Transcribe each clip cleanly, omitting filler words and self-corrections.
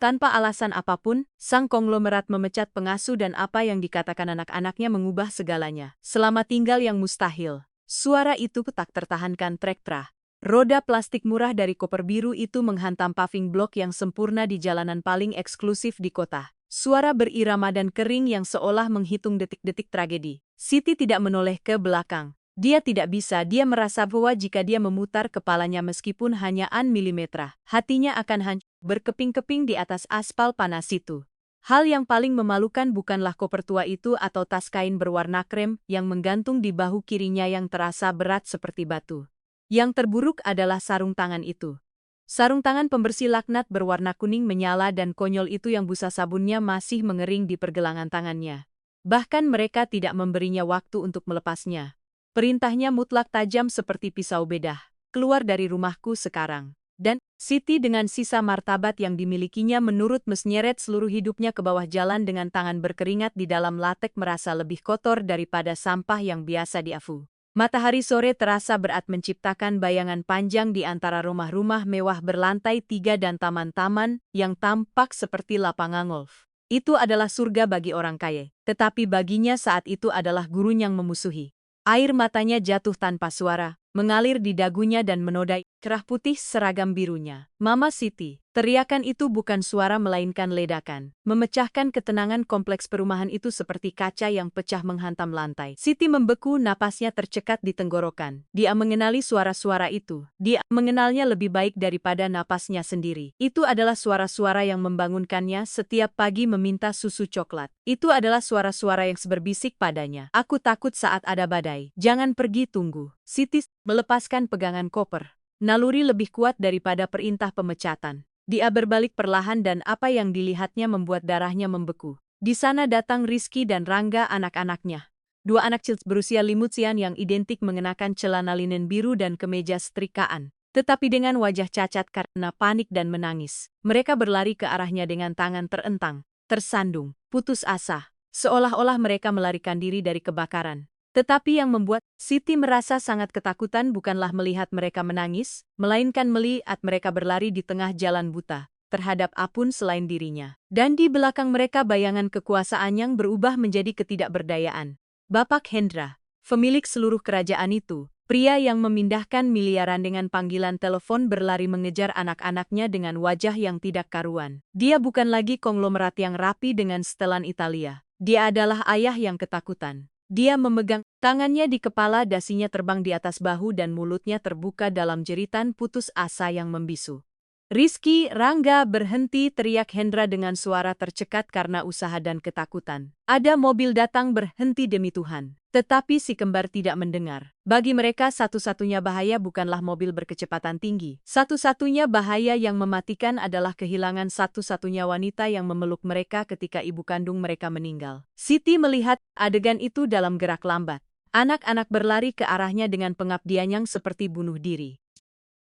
Tanpa alasan apapun, sang konglomerat memecat pengasuh dan apa yang dikatakan anak-anaknya mengubah segalanya. Selama tinggal yang mustahil. Suara itu tak tertahankan trek-trah. Roda plastik murah dari koper biru itu menghantam paving blok yang sempurna di jalanan paling eksklusif di kota. Suara berirama dan kering yang seolah menghitung detik-detik tragedi. Siti tidak menoleh ke belakang. Dia dia merasa bahwa jika dia memutar kepalanya meskipun hanya milimeter, hatinya akan hancur berkeping-keping di atas aspal panas itu. Hal yang paling memalukan bukanlah koper tua itu atau tas kain berwarna krem yang menggantung di bahu kirinya yang terasa berat seperti batu. Yang terburuk adalah sarung tangan itu. Sarung tangan pembersih laknat berwarna kuning menyala dan konyol itu yang busa sabunnya masih mengering di pergelangan tangannya. Bahkan mereka tidak memberinya waktu untuk melepasnya. Perintahnya mutlak tajam seperti pisau bedah. Keluar dari rumahku sekarang. Dan Siti dengan sisa martabat yang dimilikinya menurut menyeret seluruh hidupnya ke bawah jalan dengan tangan berkeringat di dalam latek merasa lebih kotor daripada sampah yang biasa diafu. Matahari sore terasa berat menciptakan bayangan panjang di antara rumah-rumah mewah berlantai 3 dan taman-taman yang tampak seperti lapangan golf. Itu adalah surga bagi orang kaya, tetapi baginya saat itu adalah gurun yang memusuhi. Air matanya jatuh tanpa suara, mengalir di dagunya dan menodai cerah putih seragam birunya. Mama Siti, teriakan itu bukan suara melainkan ledakan. Memecahkan ketenangan kompleks perumahan itu seperti kaca yang pecah menghantam lantai. Siti membeku, napasnya tercekat di tenggorokan. Dia mengenali suara-suara itu. Dia mengenalnya lebih baik daripada napasnya sendiri. Itu adalah suara-suara yang membangunkannya setiap pagi meminta susu coklat. Itu adalah suara-suara yang berbisik padanya. Aku takut saat ada badai. Jangan pergi, tunggu. Siti melepaskan pegangan koper. Naluri lebih kuat daripada perintah pemecatan. Dia berbalik perlahan dan apa yang dilihatnya membuat darahnya membeku. Di sana datang Rizky dan Rangga anak-anaknya. Dua anak kecil berusia limutsian yang identik mengenakan celana linen biru dan kemeja setrikaan. Tetapi dengan wajah cacat karena panik dan menangis. Mereka berlari ke arahnya dengan tangan terentang, tersandung, putus asa. Seolah-olah mereka melarikan diri dari kebakaran. Tetapi yang membuat Siti merasa sangat ketakutan bukanlah melihat mereka menangis, melainkan melihat mereka berlari di tengah jalan buta, terhadap apapun selain dirinya. Dan di belakang mereka bayangan kekuasaan yang berubah menjadi ketidakberdayaan. Bapak Hendra, pemilik seluruh kerajaan itu, pria yang memindahkan miliaran dengan panggilan telepon berlari mengejar anak-anaknya dengan wajah yang tidak karuan. Dia bukan lagi konglomerat yang rapi dengan setelan Italia. Dia adalah ayah yang ketakutan. Dia memegang tangannya di kepala, dasinya terbang di atas bahu dan mulutnya terbuka dalam jeritan putus asa yang membisu. Rizky, Rangga, berhenti, teriak Hendra dengan suara tercekat karena usaha dan ketakutan. Ada mobil datang, berhenti demi Tuhan. Tetapi si kembar tidak mendengar. Bagi mereka satu-satunya bahaya bukanlah mobil berkecepatan tinggi. Satu-satunya bahaya yang mematikan adalah kehilangan satu-satunya wanita yang memeluk mereka ketika ibu kandung mereka meninggal. Siti melihat adegan itu dalam gerak lambat. Anak-anak berlari ke arahnya dengan pengabdian yang seperti bunuh diri.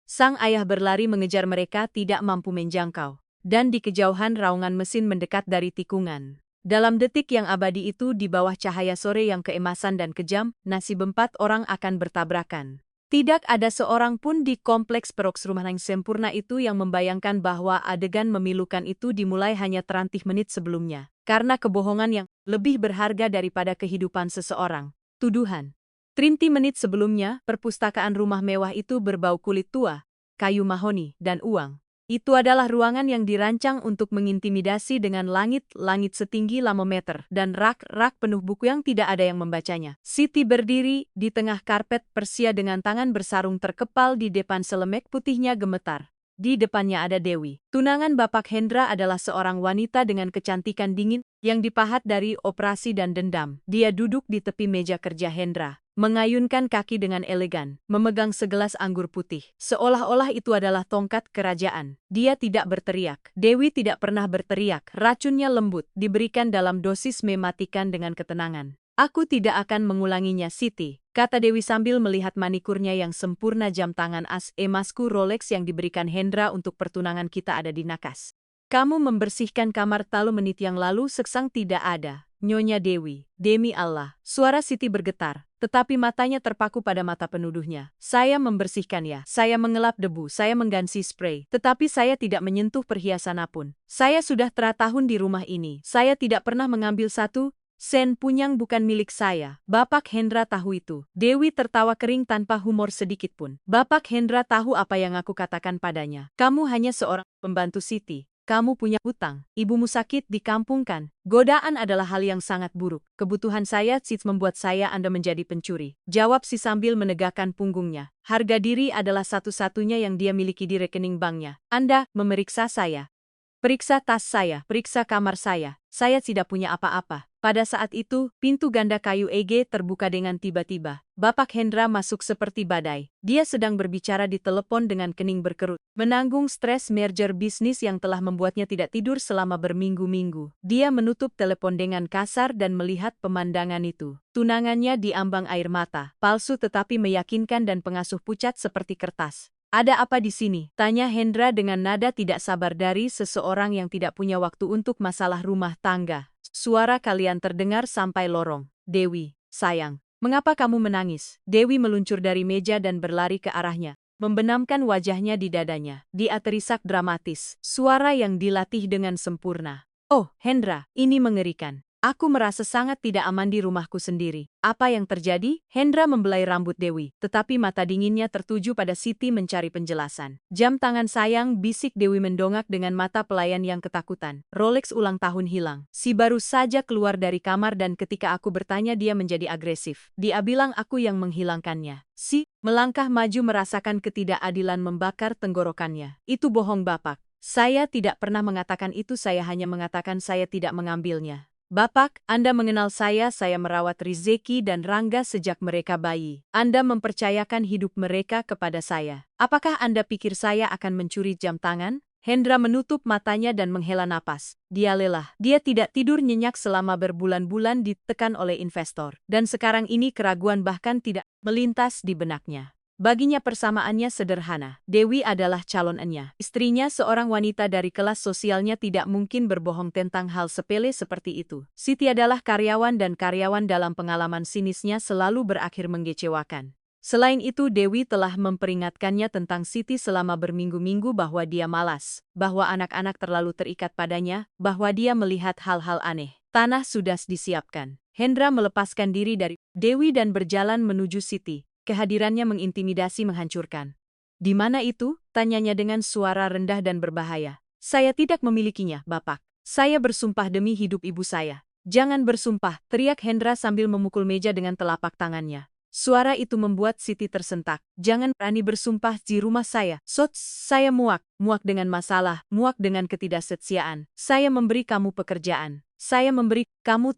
Sang ayah berlari mengejar mereka, tidak mampu menjangkau. Dan di kejauhan raungan mesin mendekat dari tikungan. Dalam detik yang abadi itu di bawah cahaya sore yang keemasan dan kejam, nasib 4 orang akan bertabrakan. Tidak ada seorang pun di kompleks perumahan yang sempurna itu yang membayangkan bahwa adegan memilukan itu dimulai hanya terantih menit sebelumnya. Karena kebohongan yang lebih berharga daripada kehidupan seseorang. Tuduhan. 30 menit sebelumnya, perpustakaan rumah mewah itu berbau kulit tua, kayu mahoni, dan uang. Itu adalah ruangan yang dirancang untuk mengintimidasi dengan langit-langit setinggi meter dan rak-rak penuh buku yang tidak ada yang membacanya. Siti berdiri di tengah karpet persia dengan tangan bersarung terkepal di depan, selemek putihnya gemetar. Di depannya ada Dewi. Tunangan Bapak Hendra adalah seorang wanita dengan kecantikan dingin yang dipahat dari operasi dan dendam. Dia duduk di tepi meja kerja Hendra, mengayunkan kaki dengan elegan, memegang segelas anggur putih. Seolah-olah itu adalah tongkat kerajaan. Dia tidak berteriak. Dewi tidak pernah berteriak. Racunnya lembut, diberikan dalam dosis mematikan dengan ketenangan. Aku tidak akan mengulanginya, Siti, kata Dewi sambil melihat manikurnya yang sempurna. Jam tangan emasku Rolex yang diberikan Hendra untuk pertunangan kita ada di nakas. Kamu membersihkan kamar 3 menit yang lalu, seksang tidak ada. Nyonya Dewi, demi Allah. Suara Siti bergetar, tetapi matanya terpaku pada mata penuduhnya. Saya membersihkan ya, saya mengelap debu, saya mengganti spray, tetapi saya tidak menyentuh perhiasan apapun. Saya sudah tahun di rumah ini, saya tidak pernah mengambil satu sen pun yang bukan milik saya. Bapak Hendra tahu itu. Dewi tertawa kering tanpa humor sedikit pun. Bapak Hendra tahu apa yang aku katakan padanya. Kamu hanya seorang pembantu Siti. Kamu punya hutang, ibumu sakit di kampung kan? Godaan adalah hal yang sangat buruk. Kebutuhan saya membuat saya Anda menjadi pencuri. Jawab si sambil menegakkan punggungnya. Harga diri adalah satu-satunya yang dia miliki di rekening banknya. Anda memeriksa saya. Periksa tas saya, periksa kamar saya tidak punya apa-apa. Pada saat itu, pintu ganda kayu EG terbuka dengan tiba-tiba. Bapak Hendra masuk seperti badai. Dia sedang berbicara di telepon dengan kening berkerut. Menanggung stres merger bisnis yang telah membuatnya tidak tidur selama berminggu-minggu. Dia menutup telepon dengan kasar dan melihat pemandangan itu. Tunangannya diambang air mata, palsu tetapi meyakinkan dan pengasuh pucat seperti kertas. Ada apa di sini? Tanya Hendra dengan nada tidak sabar dari seseorang yang tidak punya waktu untuk masalah rumah tangga. Suara kalian terdengar sampai lorong. Dewi, sayang, mengapa kamu menangis? Dewi meluncur dari meja dan berlari ke arahnya, membenamkan wajahnya di dadanya. Dia terisak dramatis, suara yang dilatih dengan sempurna. Oh, Hendra, ini mengerikan. Aku merasa sangat tidak aman di rumahku sendiri. Apa yang terjadi? Hendra membelai rambut Dewi, tetapi mata dinginnya tertuju pada Siti mencari penjelasan. Jam tangan sayang, bisik Dewi mendongak dengan mata pelayan yang ketakutan. Rolex ulang tahun hilang. Si baru saja keluar dari kamar dan ketika aku bertanya dia menjadi agresif. Dia bilang aku yang menghilangkannya. Si melangkah maju merasakan ketidakadilan membakar tenggorokannya. Itu bohong Bapak. Saya tidak pernah mengatakan itu, saya hanya mengatakan saya tidak mengambilnya. Bapak, Anda mengenal saya merawat Rizeki dan Rangga sejak mereka bayi. Anda mempercayakan hidup mereka kepada saya. Apakah Anda pikir saya akan mencuri jam tangan? Hendra menutup matanya dan menghela napas. Dia lelah. Dia tidak tidur nyenyak selama berbulan-bulan ditekan oleh investor. Dan sekarang ini keraguan bahkan tidak melintas di benaknya. Baginya persamaannya sederhana. Dewi adalah calonannya. Istrinya seorang wanita dari kelas sosialnya tidak mungkin berbohong tentang hal sepele seperti itu. Siti adalah karyawan dan karyawan dalam pengalaman sinisnya selalu berakhir mengecewakan. Selain itu Dewi telah memperingatkannya tentang Siti selama berminggu-minggu bahwa dia malas, bahwa anak-anak terlalu terikat padanya, bahwa dia melihat hal-hal aneh. Tanah sudah disiapkan. Hendra melepaskan diri dari Dewi dan berjalan menuju Siti. Kehadirannya mengintimidasi, menghancurkan. Di mana itu? Tanyanya dengan suara rendah dan berbahaya. Saya tidak memilikinya, Bapak. Saya bersumpah demi hidup ibu saya. Jangan bersumpah, teriak Hendra sambil memukul meja dengan telapak tangannya. Suara itu membuat Siti tersentak. Jangan berani bersumpah di rumah saya. Saya muak dengan masalah, muak dengan ketidaksetiaan. Saya memberi kamu pekerjaan. Saya memberi kamu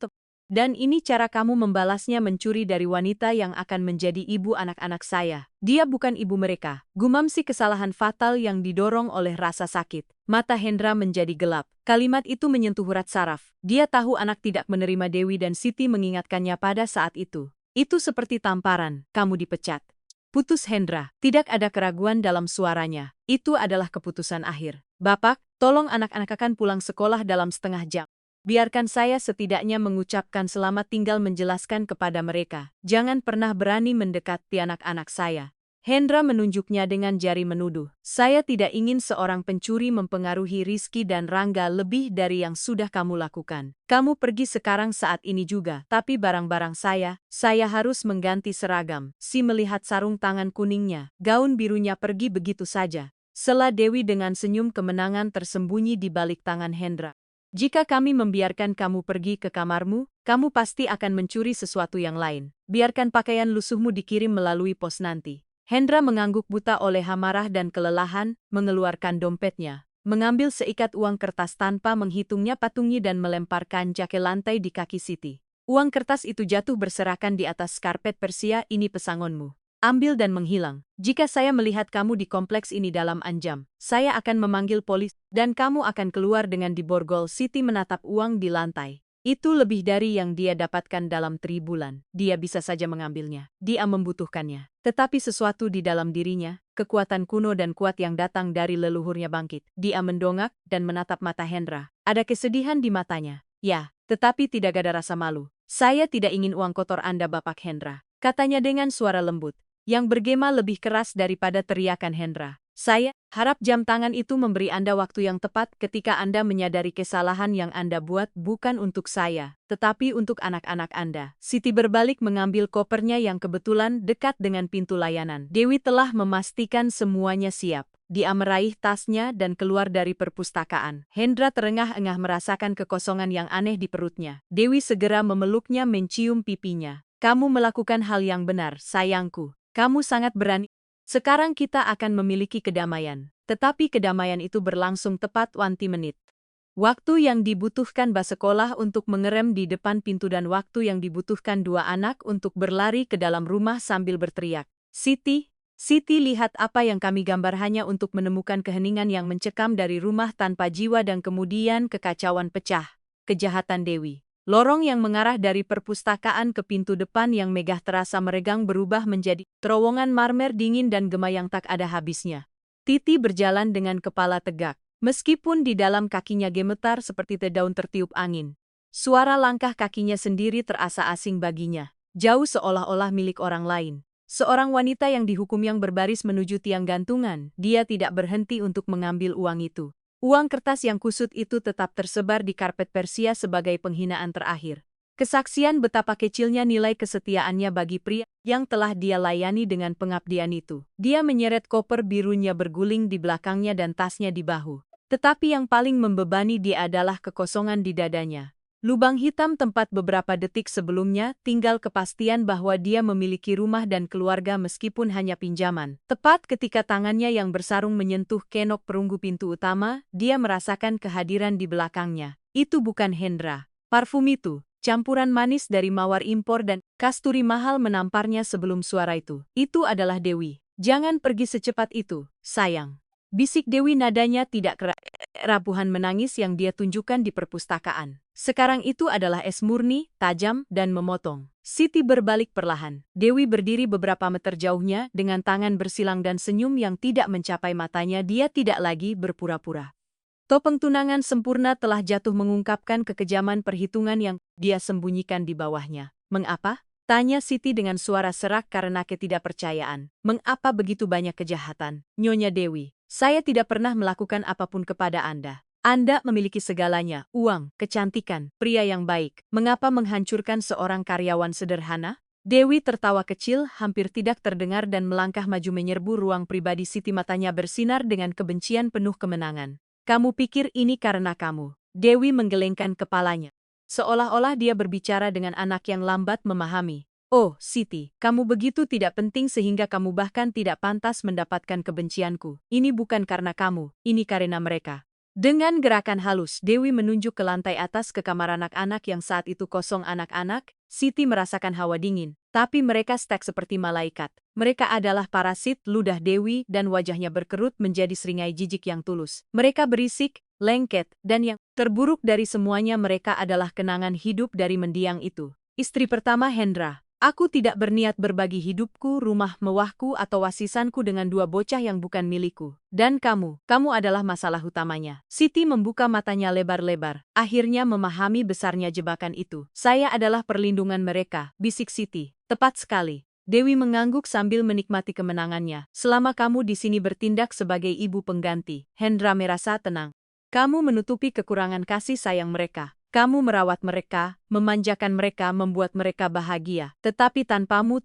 dan ini cara kamu membalasnya, mencuri dari wanita yang akan menjadi ibu anak-anak saya. Dia bukan ibu mereka. Gumam si kesalahan fatal yang didorong oleh rasa sakit. Mata Hendra menjadi gelap. Kalimat itu menyentuh urat saraf. Dia tahu anak tidak menerima Dewi dan Siti mengingatkannya pada saat itu. Itu seperti tamparan, kamu dipecat. Putus Hendra. Tidak ada keraguan dalam suaranya. Itu adalah keputusan akhir. Bapak, tolong anak-anak akan pulang sekolah dalam setengah jam. Biarkan saya setidaknya mengucapkan selamat tinggal, menjelaskan kepada mereka. Jangan pernah berani mendekati anak-anak saya. Hendra menunjuknya dengan jari menuduh. Saya tidak ingin seorang pencuri mempengaruhi Rizky dan Rangga lebih dari yang sudah kamu lakukan. Kamu pergi sekarang saat ini juga. Tapi barang-barang saya harus mengganti seragam. Si melihat sarung tangan kuningnya, gaun birunya pergi begitu saja. Sela Dewi dengan senyum kemenangan tersembunyi di balik tangan Hendra. Jika kami membiarkan kamu pergi ke kamarmu, kamu pasti akan mencuri sesuatu yang lain. Biarkan pakaian lusuhmu dikirim melalui pos nanti. Hendra mengangguk buta oleh amarah dan kelelahan, mengeluarkan dompetnya, mengambil seikat uang kertas tanpa menghitungnya, patungnya dan melemparkannya ke lantai di kaki Siti. Uang kertas itu jatuh berserakan di atas karpet Persia. Ini pesangonmu. Ambil dan menghilang. Jika saya melihat kamu di kompleks ini dalam anjam, saya akan memanggil polisi dan kamu akan keluar dengan diborgol. Siti menatap uang di lantai. Itu lebih dari yang dia dapatkan dalam 3 bulan. Dia bisa saja mengambilnya. Dia membutuhkannya. Tetapi sesuatu di dalam dirinya, kekuatan kuno dan kuat yang datang dari leluhurnya bangkit. Dia mendongak dan menatap mata Hendra. Ada kesedihan di matanya. Ya, tetapi tidak ada rasa malu. Saya tidak ingin uang kotor Anda, Bapak Hendra, katanya dengan suara lembut, yang bergema lebih keras daripada teriakan Hendra. Saya harap jam tangan itu memberi Anda waktu yang tepat ketika Anda menyadari kesalahan yang Anda buat bukan untuk saya, tetapi untuk anak-anak Anda. Siti berbalik mengambil kopernya yang kebetulan dekat dengan pintu layanan. Dewi telah memastikan semuanya siap. Dia meraih tasnya dan keluar dari perpustakaan. Hendra terengah-engah merasakan kekosongan yang aneh di perutnya. Dewi segera memeluknya, mencium pipinya. Kamu melakukan hal yang benar, sayangku. Kamu sangat berani. Sekarang kita akan memiliki kedamaian, tetapi kedamaian itu berlangsung tepat 20 menit. Waktu yang dibutuhkan bas sekolah untuk mengerem di depan pintu dan waktu yang dibutuhkan dua anak untuk berlari ke dalam rumah sambil berteriak, Siti, Siti, lihat apa yang kami gambar, hanya untuk menemukan keheningan yang mencekam dari rumah tanpa jiwa dan kemudian kekacauan pecah. Kejahatan Dewi. Lorong yang mengarah dari perpustakaan ke pintu depan yang megah terasa meregang berubah menjadi terowongan marmer dingin dan gema yang tak ada habisnya. Titi berjalan dengan kepala tegak, meskipun di dalam kakinya gemetar seperti daun tertiup angin. Suara langkah kakinya sendiri terasa asing baginya, jauh seolah-olah milik orang lain. Seorang wanita yang dihukum yang berbaris menuju tiang gantungan, dia tidak berhenti untuk mengambil uang itu. Uang kertas yang kusut itu tetap tersebar di karpet Persia sebagai penghinaan terakhir. Kesaksian betapa kecilnya nilai kesetiaannya bagi pria yang telah dia layani dengan pengabdian itu. Dia menyeret koper birunya berguling di belakangnya dan tasnya di bahu. Tetapi yang paling membebani dia adalah kekosongan di dadanya. Lubang hitam tempat beberapa detik sebelumnya tinggal kepastian bahwa dia memiliki rumah dan keluarga meskipun hanya pinjaman. Tepat ketika tangannya yang bersarung menyentuh kenok perunggu pintu utama, dia merasakan kehadiran di belakangnya. Itu bukan Hendra. Parfum itu, campuran manis dari mawar impor dan kasturi mahal menamparnya sebelum suara itu. Itu adalah Dewi. Jangan pergi secepat itu, sayang. Bisik Dewi, nadanya tidak kerapuhan menangis yang dia tunjukkan di perpustakaan. Sekarang itu adalah es murni, tajam, dan memotong. Siti berbalik perlahan. Dewi berdiri beberapa meter jauhnya dengan tangan bersilang dan senyum yang tidak mencapai matanya. Dia tidak lagi berpura-pura. Topeng tunangan sempurna telah jatuh mengungkapkan kekejaman perhitungan yang dia sembunyikan di bawahnya. Mengapa? Tanya Siti dengan suara serak karena ketidakpercayaan. Mengapa begitu banyak kejahatan? Nyonya Dewi, saya tidak pernah melakukan apapun kepada Anda. Anda memiliki segalanya, uang, kecantikan, pria yang baik. Mengapa menghancurkan seorang karyawan sederhana? Dewi tertawa kecil, hampir tidak terdengar dan melangkah maju menyerbu ruang pribadi Siti, matanya bersinar dengan kebencian penuh kemenangan. Kamu pikir ini karena kamu? Dewi menggelengkan kepalanya. Seolah-olah dia berbicara dengan anak yang lambat memahami. Oh, Siti, kamu begitu tidak penting sehingga kamu bahkan tidak pantas mendapatkan kebencianku. Ini bukan karena kamu, ini karena mereka. Dengan gerakan halus, Dewi menunjuk ke lantai atas ke kamar anak-anak yang saat itu kosong anak-anak. Siti merasakan hawa dingin, tapi mereka stek seperti malaikat. Mereka adalah parasit, ludah Dewi dan wajahnya berkerut menjadi seringai jijik yang tulus. Mereka berisik, lengket, dan yang terburuk dari semuanya, mereka adalah kenangan hidup dari mendiang itu. Istri pertama Hendra. Aku tidak berniat berbagi hidupku, rumah mewahku, atau wasisanku dengan dua bocah yang bukan milikku. Dan kamu adalah masalah utamanya. Siti membuka matanya lebar-lebar, akhirnya memahami besarnya jebakan itu. Saya adalah perlindungan mereka, bisik Siti. Tepat sekali. Dewi mengangguk sambil menikmati kemenangannya. Selama kamu di sini bertindak sebagai ibu pengganti, Hendra merasa tenang. Kamu menutupi kekurangan kasih sayang mereka. Kamu merawat mereka, memanjakan mereka, membuat mereka bahagia. Tetapi tanpamu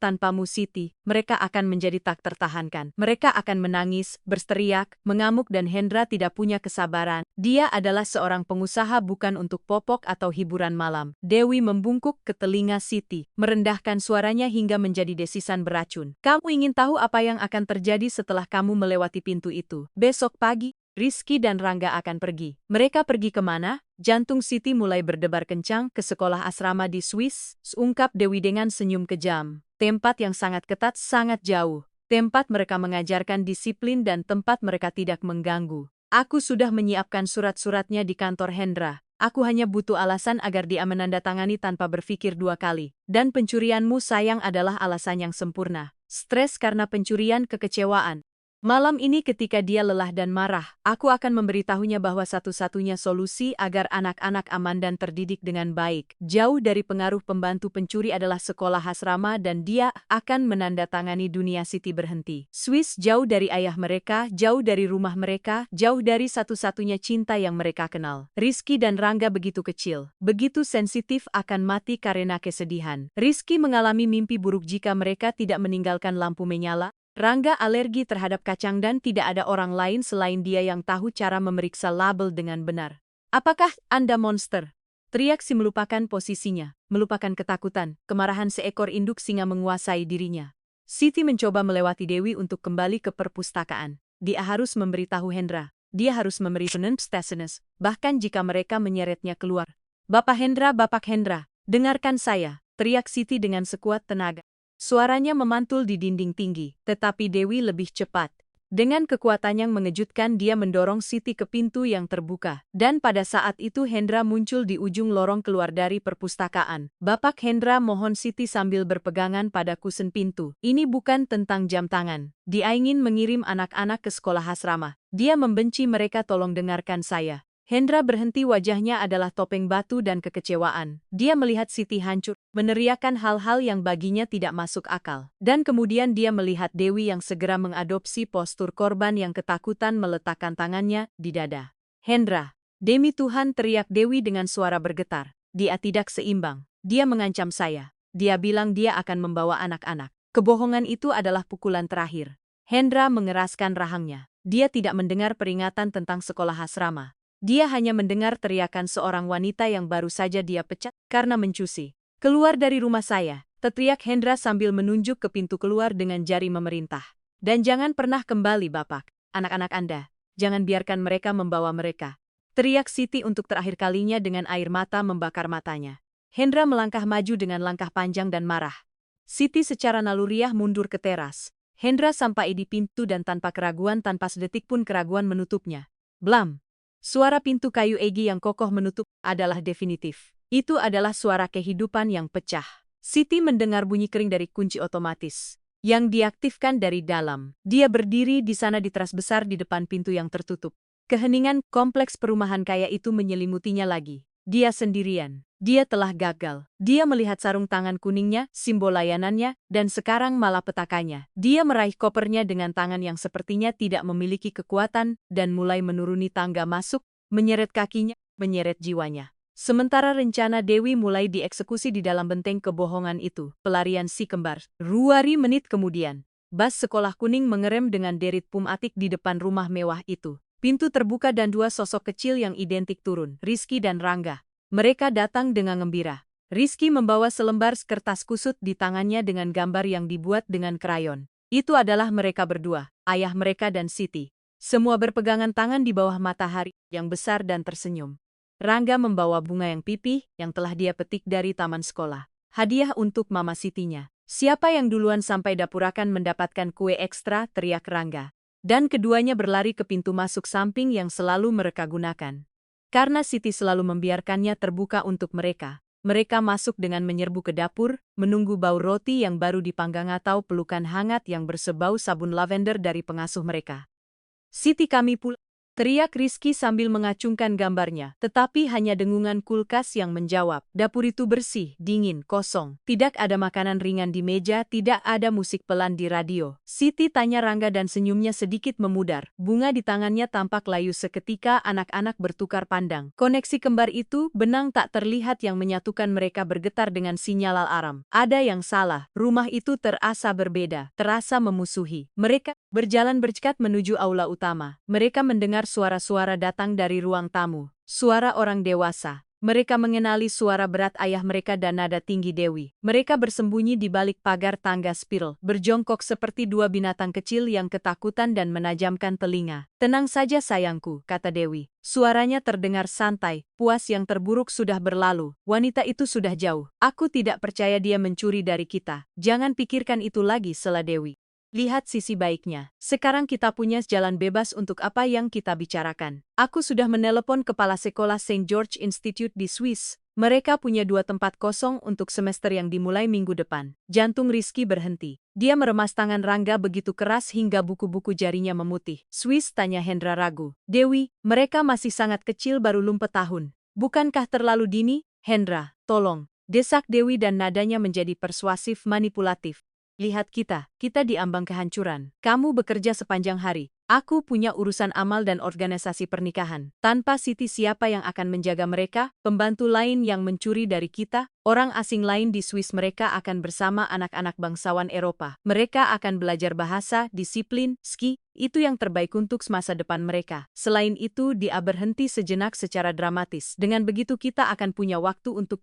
Siti, mereka akan menjadi tak tertahankan. Mereka akan menangis, berteriak, mengamuk dan Hendra tidak punya kesabaran. Dia adalah seorang pengusaha bukan untuk popok atau hiburan malam. Dewi membungkuk ke telinga Siti, merendahkan suaranya hingga menjadi desisan beracun. Kamu ingin tahu apa yang akan terjadi setelah kamu melewati pintu itu? Besok pagi, Rizky dan Rangga akan pergi. Mereka pergi kemana? Jantung Siti mulai berdebar kencang. Ke sekolah asrama di Swiss, ungkap Dewi dengan senyum kejam. Tempat yang sangat ketat, sangat jauh. Tempat mereka mengajarkan disiplin dan tempat mereka tidak mengganggu. Aku sudah menyiapkan surat-suratnya di kantor Hendra. Aku hanya butuh alasan agar dia menandatangani tanpa berpikir dua kali. Dan pencurianmu sayang adalah alasan yang sempurna. Stres karena pencurian, kekecewaan. Malam ini ketika dia lelah dan marah, aku akan memberitahunya bahwa satu-satunya solusi agar anak-anak aman dan terdidik dengan baik, jauh dari pengaruh pembantu pencuri adalah sekolah asrama dan dia akan menandatangani dunia Siti berhenti. Swiss jauh dari ayah mereka, jauh dari rumah mereka, jauh dari satu-satunya cinta yang mereka kenal. Rizky dan Rangga begitu kecil, begitu sensitif akan mati karena kesedihan. Rizky mengalami mimpi buruk jika mereka tidak meninggalkan lampu menyala. Rangga alergi terhadap kacang dan tidak ada orang lain selain dia yang tahu cara memeriksa label dengan benar. Apakah Anda monster? Teriak si melupakan posisinya, melupakan ketakutan, kemarahan seekor induk singa menguasai dirinya. Siti mencoba melewati Dewi untuk kembali ke perpustakaan. Dia harus memberitahu Hendra. Dia harus memberi penenstasenes, bahkan jika mereka menyeretnya keluar. Bapak Hendra, dengarkan saya, teriak Siti dengan sekuat tenaga. Suaranya memantul di dinding tinggi, tetapi Dewi lebih cepat. Dengan kekuatan yang mengejutkan dia mendorong Siti ke pintu yang terbuka. Dan pada saat itu Hendra muncul di ujung lorong keluar dari perpustakaan. Bapak Hendra mohon Siti sambil berpegangan pada kusen pintu. Ini bukan tentang jam tangan. Dia ingin mengirim anak-anak ke sekolah asrama. Dia membenci mereka, tolong dengarkan saya. Hendra berhenti, wajahnya adalah topeng batu dan kekecewaan. Dia melihat Siti hancur, meneriakkan hal-hal yang baginya tidak masuk akal. Dan kemudian dia melihat Dewi yang segera mengadopsi postur korban yang ketakutan meletakkan tangannya di dada. Hendra, demi Tuhan, teriak Dewi dengan suara bergetar. Dia tidak seimbang. Dia mengancam saya. Dia bilang dia akan membawa anak-anak. Kebohongan itu adalah pukulan terakhir. Hendra mengeraskan rahangnya. Dia tidak mendengar peringatan tentang sekolah asrama. Dia hanya mendengar teriakan seorang wanita yang baru saja dia pecat karena mencusi. Keluar dari rumah saya, teriak Hendra sambil menunjuk ke pintu keluar dengan jari memerintah. Dan jangan pernah kembali, Bapak. Anak-anak Anda, jangan biarkan mereka membawa mereka. Teriak Siti untuk terakhir kalinya dengan air mata membakar matanya. Hendra melangkah maju dengan langkah panjang dan marah. Siti secara naluriah mundur ke teras. Hendra sampai di pintu dan tanpa keraguan, tanpa sedetik pun keraguan menutupnya. Blam! Suara pintu kayu Egi yang kokoh menutup adalah definitif. Itu adalah suara kehidupan yang pecah. Siti mendengar bunyi kering dari kunci otomatis yang diaktifkan dari dalam. Dia berdiri di sana di teras besar di depan pintu yang tertutup. Keheningan kompleks perumahan kaya itu menyelimutinya lagi. Dia sendirian. Dia telah gagal. Dia melihat sarung tangan kuningnya, simbol layanannya, dan sekarang malapetakannya. Dia meraih kopernya dengan tangan yang sepertinya tidak memiliki kekuatan dan mulai menuruni tangga masuk, menyeret kakinya, menyeret jiwanya. Sementara rencana Dewi mulai dieksekusi di dalam benteng kebohongan itu, pelarian si kembar. 2 menit kemudian, bas sekolah kuning mengerem dengan derit pum atik di depan rumah mewah itu. Pintu terbuka dan 2 sosok kecil yang identik turun, Rizky dan Rangga. Mereka datang dengan gembira. Rizky membawa selembar kertas kusut di tangannya dengan gambar yang dibuat dengan krayon. Itu adalah mereka berdua, ayah mereka dan Siti. Semua berpegangan tangan di bawah matahari yang besar dan tersenyum. Rangga membawa bunga yang pipih yang telah dia petik dari taman sekolah. Hadiah untuk mama Sitinya. Siapa yang duluan sampai dapur akan mendapatkan kue ekstra, teriak Rangga. Dan keduanya berlari ke pintu masuk samping yang selalu mereka gunakan. Karena Siti selalu membiarkannya terbuka untuk mereka, mereka masuk dengan menyerbu ke dapur, menunggu bau roti yang baru dipanggang atau pelukan hangat yang bersebau sabun lavender dari pengasuh mereka. Siti, kami pulang, teriak Rizky sambil mengacungkan gambarnya, tetapi hanya dengungan kulkas yang menjawab. Dapur itu bersih, dingin, kosong. Tidak ada makanan ringan di meja, tidak ada musik pelan di radio. Siti, tanya Rangga dan senyumnya sedikit memudar. Bunga di tangannya tampak layu seketika, anak-anak bertukar pandang. Koneksi kembar itu, benang tak terlihat yang menyatukan mereka bergetar dengan sinyal alarm. Ada yang salah, rumah itu terasa berbeda, terasa memusuhi. Mereka berjalan bercekat menuju aula utama. Mereka mendengar suara-suara datang dari ruang tamu. Suara orang dewasa. Mereka mengenali suara berat ayah mereka dan nada tinggi Dewi. Mereka bersembunyi di balik pagar tangga spiral, berjongkok seperti 2 binatang kecil yang ketakutan dan menajamkan telinga. Tenang saja sayangku, kata Dewi. Suaranya terdengar santai, puas, yang terburuk sudah berlalu. Wanita itu sudah jauh. Aku tidak percaya dia mencuri dari kita. Jangan pikirkan itu lagi, sela Dewi. Lihat sisi baiknya. Sekarang kita punya jalan bebas untuk apa yang kita bicarakan. Aku sudah menelepon kepala sekolah St. George Institute di Swiss. Mereka punya 2 tempat kosong untuk semester yang dimulai minggu depan. Jantung Rizky berhenti. Dia meremas tangan Rangga begitu keras hingga buku-buku jarinya memutih. Swiss, tanya Hendra ragu. Dewi, mereka masih sangat kecil, baru 4 tahun. Bukankah terlalu dini? Hendra, tolong. Desak Dewi dan nadanya menjadi persuasif manipulatif. Lihat kita di ambang kehancuran. Kamu bekerja sepanjang hari. Aku punya urusan amal dan organisasi pernikahan. Tanpa Siti, siapa yang akan menjaga mereka? Pembantu lain yang mencuri dari kita? Orang asing lain di Swiss, mereka akan bersama anak-anak bangsawan Eropa. Mereka akan belajar bahasa, disiplin, ski. Itu yang terbaik untuk masa depan mereka. Selain itu, dia berhenti sejenak secara dramatis. Dengan begitu kita akan punya waktu untuk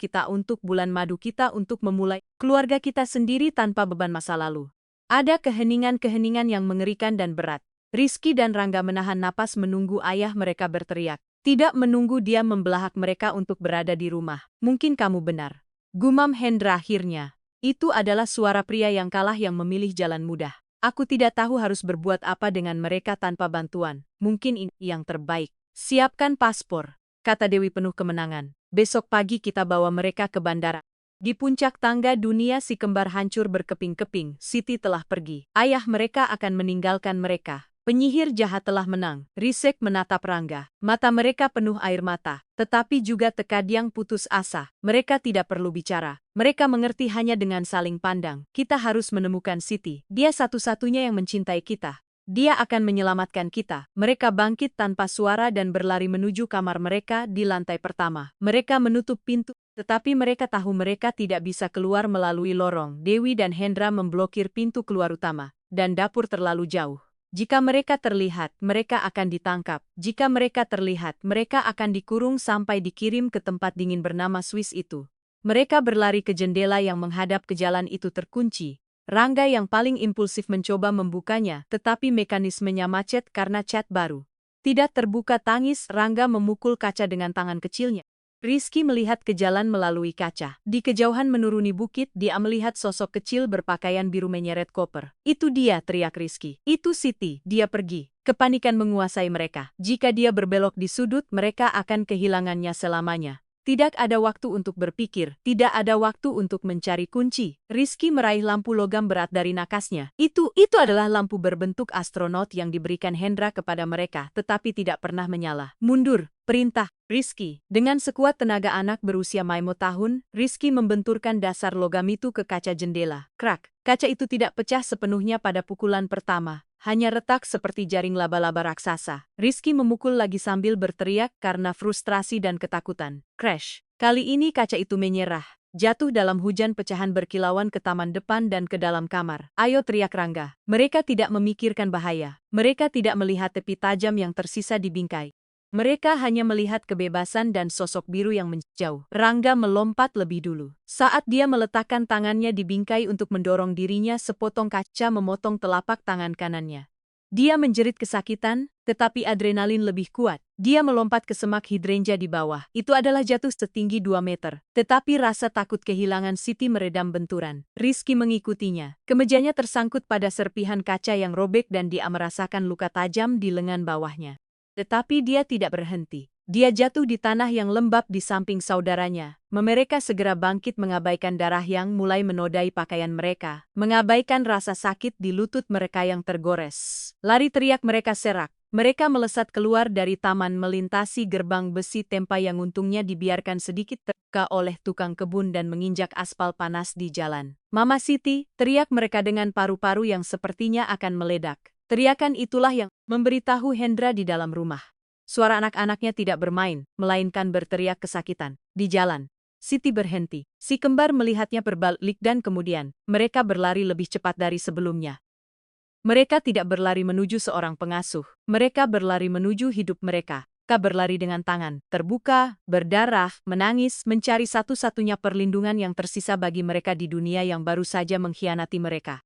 bulan madu kita, untuk memulai keluarga kita sendiri tanpa beban masa lalu. Ada keheningan-keheningan yang mengerikan dan berat. Rizky dan Rangga menahan napas menunggu ayah mereka berteriak. Tidak menunggu dia membelahak mereka untuk berada di rumah. Mungkin kamu benar. Gumam Hendra akhirnya. Itu adalah suara pria yang kalah yang memilih jalan mudah. Aku tidak tahu harus berbuat apa dengan mereka tanpa bantuan. Mungkin ini yang terbaik. Siapkan paspor, kata Dewi penuh kemenangan. Besok pagi kita bawa mereka ke bandara. Di puncak tangga dunia si kembar hancur berkeping-keping. Siti telah pergi. Ayah mereka akan meninggalkan mereka. Penyihir jahat telah menang. Risek menatap Rangga. Mata mereka penuh air mata, tetapi juga terkadang putus asa. Mereka tidak perlu bicara. Mereka mengerti hanya dengan saling pandang. Kita harus menemukan Siti. Dia satu-satunya yang mencintai kita. Dia akan menyelamatkan kita. Mereka bangkit tanpa suara dan berlari menuju kamar mereka di lantai pertama. Mereka menutup pintu, tetapi mereka tahu mereka tidak bisa keluar melalui lorong. Dewi dan Hendra memblokir pintu keluar utama, dan dapur terlalu jauh. Jika mereka terlihat, mereka akan ditangkap. Jika mereka terlihat, mereka akan dikurung sampai dikirim ke tempat dingin bernama Swiss itu. Mereka berlari ke jendela yang menghadap ke jalan itu terkunci. Rangga yang paling impulsif mencoba membukanya, tetapi mekanismenya macet karena cat baru. Tidak terbuka. Tangis, Rangga memukul kaca dengan tangan kecilnya. Rizky melihat ke jalan melalui kaca. Di kejauhan menuruni bukit, dia melihat sosok kecil berpakaian biru menyeret koper. Itu dia, teriak Rizky. Itu Siti. Dia pergi. Kepanikan menguasai mereka. Jika dia berbelok di sudut, mereka akan kehilangannya selamanya. Tidak ada waktu untuk berpikir, tidak ada waktu untuk mencari kunci. Rizky meraih lampu logam berat dari nakasnya. Itu adalah lampu berbentuk astronot yang diberikan Hendra kepada mereka, tetapi tidak pernah menyala. Mundur, perintah Rizky. Dengan sekuat tenaga anak berusia 5 tahun, Rizky membenturkan dasar logam itu ke kaca jendela. Krak, kaca itu tidak pecah sepenuhnya pada pukulan pertama. Hanya retak seperti jaring laba-laba raksasa. Rizky memukul lagi sambil berteriak karena frustrasi dan ketakutan. Crash. Kali ini kaca itu menyerah. Jatuh dalam hujan pecahan berkilauan ke taman depan dan ke dalam kamar. Ayo, teriak Rangga. Mereka tidak memikirkan bahaya. Mereka tidak melihat tepi tajam yang tersisa di bingkai. Mereka hanya melihat kebebasan dan sosok biru yang menjauh. Rangga melompat lebih dulu. Saat dia meletakkan tangannya di bingkai untuk mendorong dirinya, sepotong kaca memotong telapak tangan kanannya. Dia menjerit kesakitan, tetapi adrenalin lebih kuat. Dia melompat ke semak hidrenja di bawah. Itu adalah jatuh setinggi 2 meter. Tetapi rasa takut kehilangan Siti meredam benturan. Rizky mengikutinya. Kemejanya tersangkut pada serpihan kaca yang robek dan dia merasakan luka tajam di lengan bawahnya. Tetapi dia tidak berhenti. Dia jatuh di tanah yang lembab di samping saudaranya. Mereka segera bangkit mengabaikan darah yang mulai menodai pakaian mereka. Mengabaikan rasa sakit di lutut mereka yang tergores. Lari, teriak mereka serak. Mereka melesat keluar dari taman melintasi gerbang besi tempa yang untungnya dibiarkan sedikit terbuka oleh tukang kebun dan menginjak aspal panas di jalan. Mama Siti, teriak mereka dengan paru-paru yang sepertinya akan meledak. Teriakan itulah yang memberitahu Hendra di dalam rumah. Suara anak-anaknya tidak bermain, melainkan berteriak kesakitan. Di jalan, Siti berhenti. Si kembar melihatnya berbalik dan kemudian, mereka berlari lebih cepat dari sebelumnya. Mereka tidak berlari menuju seorang pengasuh. Mereka berlari menuju hidup mereka. Mereka berlari dengan tangan terbuka, berdarah, menangis, mencari satu-satunya perlindungan yang tersisa bagi mereka di dunia yang baru saja mengkhianati mereka.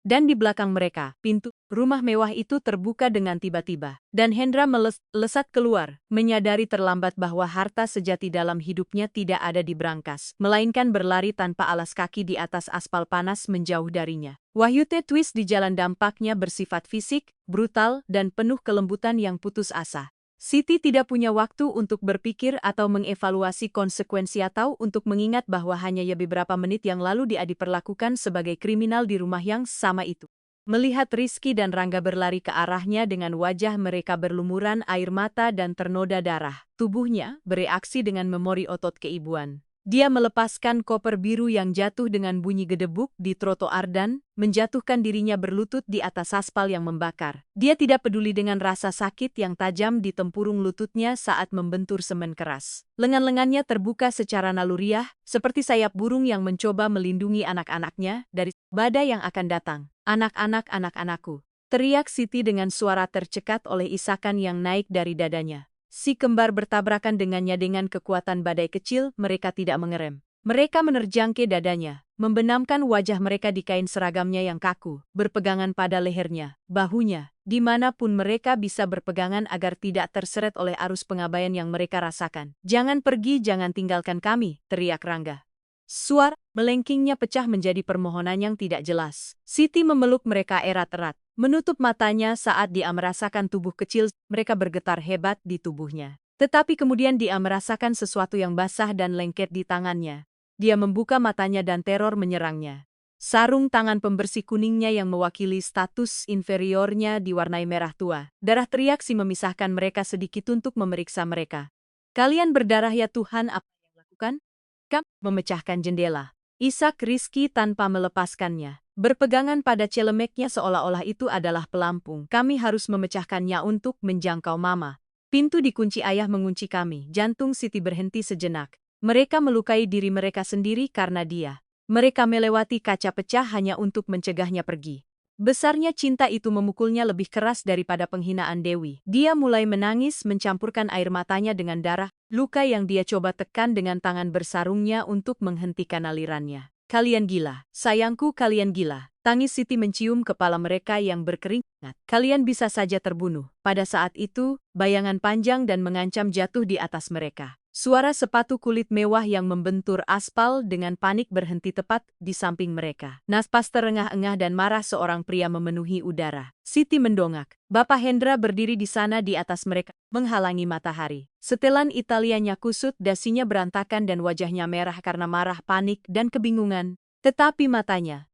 Dan di belakang mereka, pintu rumah mewah itu terbuka dengan tiba-tiba. Dan Hendra melesat keluar, menyadari terlambat bahwa harta sejati dalam hidupnya tidak ada di brankas, melainkan berlari tanpa alas kaki di atas aspal panas menjauh darinya. Wahyute twist di jalan dampaknya bersifat fisik, brutal, dan penuh kelembutan yang putus asa. Siti tidak punya waktu untuk berpikir atau mengevaluasi konsekuensi atau untuk mengingat bahwa hanya beberapa menit yang lalu dia diperlakukan sebagai kriminal di rumah yang sama itu. Melihat Rizky dan Rangga berlari ke arahnya dengan wajah mereka berlumuran air mata dan ternoda darah, tubuhnya bereaksi dengan memori otot keibuan. Dia melepaskan koper biru yang jatuh dengan bunyi gedebuk di trotoar dan menjatuhkan dirinya berlutut di atas aspal yang membakar. Dia tidak peduli dengan rasa sakit yang tajam di tempurung lututnya saat membentur semen keras. Lengan-lengannya terbuka secara naluriah, seperti sayap burung yang mencoba melindungi anak-anaknya dari badai yang akan datang. Anak-anak, anak-anakku, teriak Siti dengan suara tercekat oleh isakan yang naik dari dadanya. Si kembar bertabrakan dengannya dengan kekuatan badai kecil, mereka tidak mengerem. Mereka menerjang ke dadanya, membenamkan wajah mereka di kain seragamnya yang kaku, berpegangan pada lehernya, bahunya, dimanapun mereka bisa berpegangan agar tidak terseret oleh arus pengabaian yang mereka rasakan. Jangan pergi, jangan tinggalkan kami, teriak Rangga. Suara melengkingnya pecah menjadi permohonan yang tidak jelas. Siti memeluk mereka erat-erat. Menutup matanya saat dia merasakan tubuh kecil mereka bergetar hebat di tubuhnya. Tetapi kemudian dia merasakan sesuatu yang basah dan lengket di tangannya. Dia membuka matanya dan teror menyerangnya. Sarung tangan pembersih kuningnya yang mewakili status inferiornya diwarnai merah tua. Darah teriak si memisahkan mereka sedikit untuk memeriksa mereka. Kalian berdarah ya Tuhan, apa yang lakukan? Memecahkan jendela. Isak Rizky tanpa melepaskannya. Berpegangan pada celemeknya seolah-olah itu adalah pelampung. Kami harus memecahkannya untuk menjangkau Mama. Pintu dikunci, ayah mengunci kami. Jantung Siti berhenti sejenak. Mereka melukai diri mereka sendiri karena dia. Mereka melewati kaca pecah hanya untuk mencegahnya pergi. Besarnya cinta itu memukulnya lebih keras daripada penghinaan Dewi. Dia mulai menangis mencampurkan air matanya dengan darah, luka yang dia coba tekan dengan tangan bersarungnya untuk menghentikan alirannya. Kalian gila, sayangku, kalian gila. Tangis Siti mencium kepala mereka yang berkeringat. Kalian bisa saja terbunuh. Pada saat itu, bayangan panjang dan mengancam jatuh di atas mereka. Suara sepatu kulit mewah yang membentur aspal dengan panik berhenti tepat di samping mereka. Napas terengah-engah dan marah seorang pria memenuhi udara. Siti mendongak. Bapak Hendra berdiri di sana di atas mereka, menghalangi matahari. Setelan Italianya kusut, dasinya berantakan dan wajahnya merah karena marah, panik, dan kebingungan. Tetapi matanya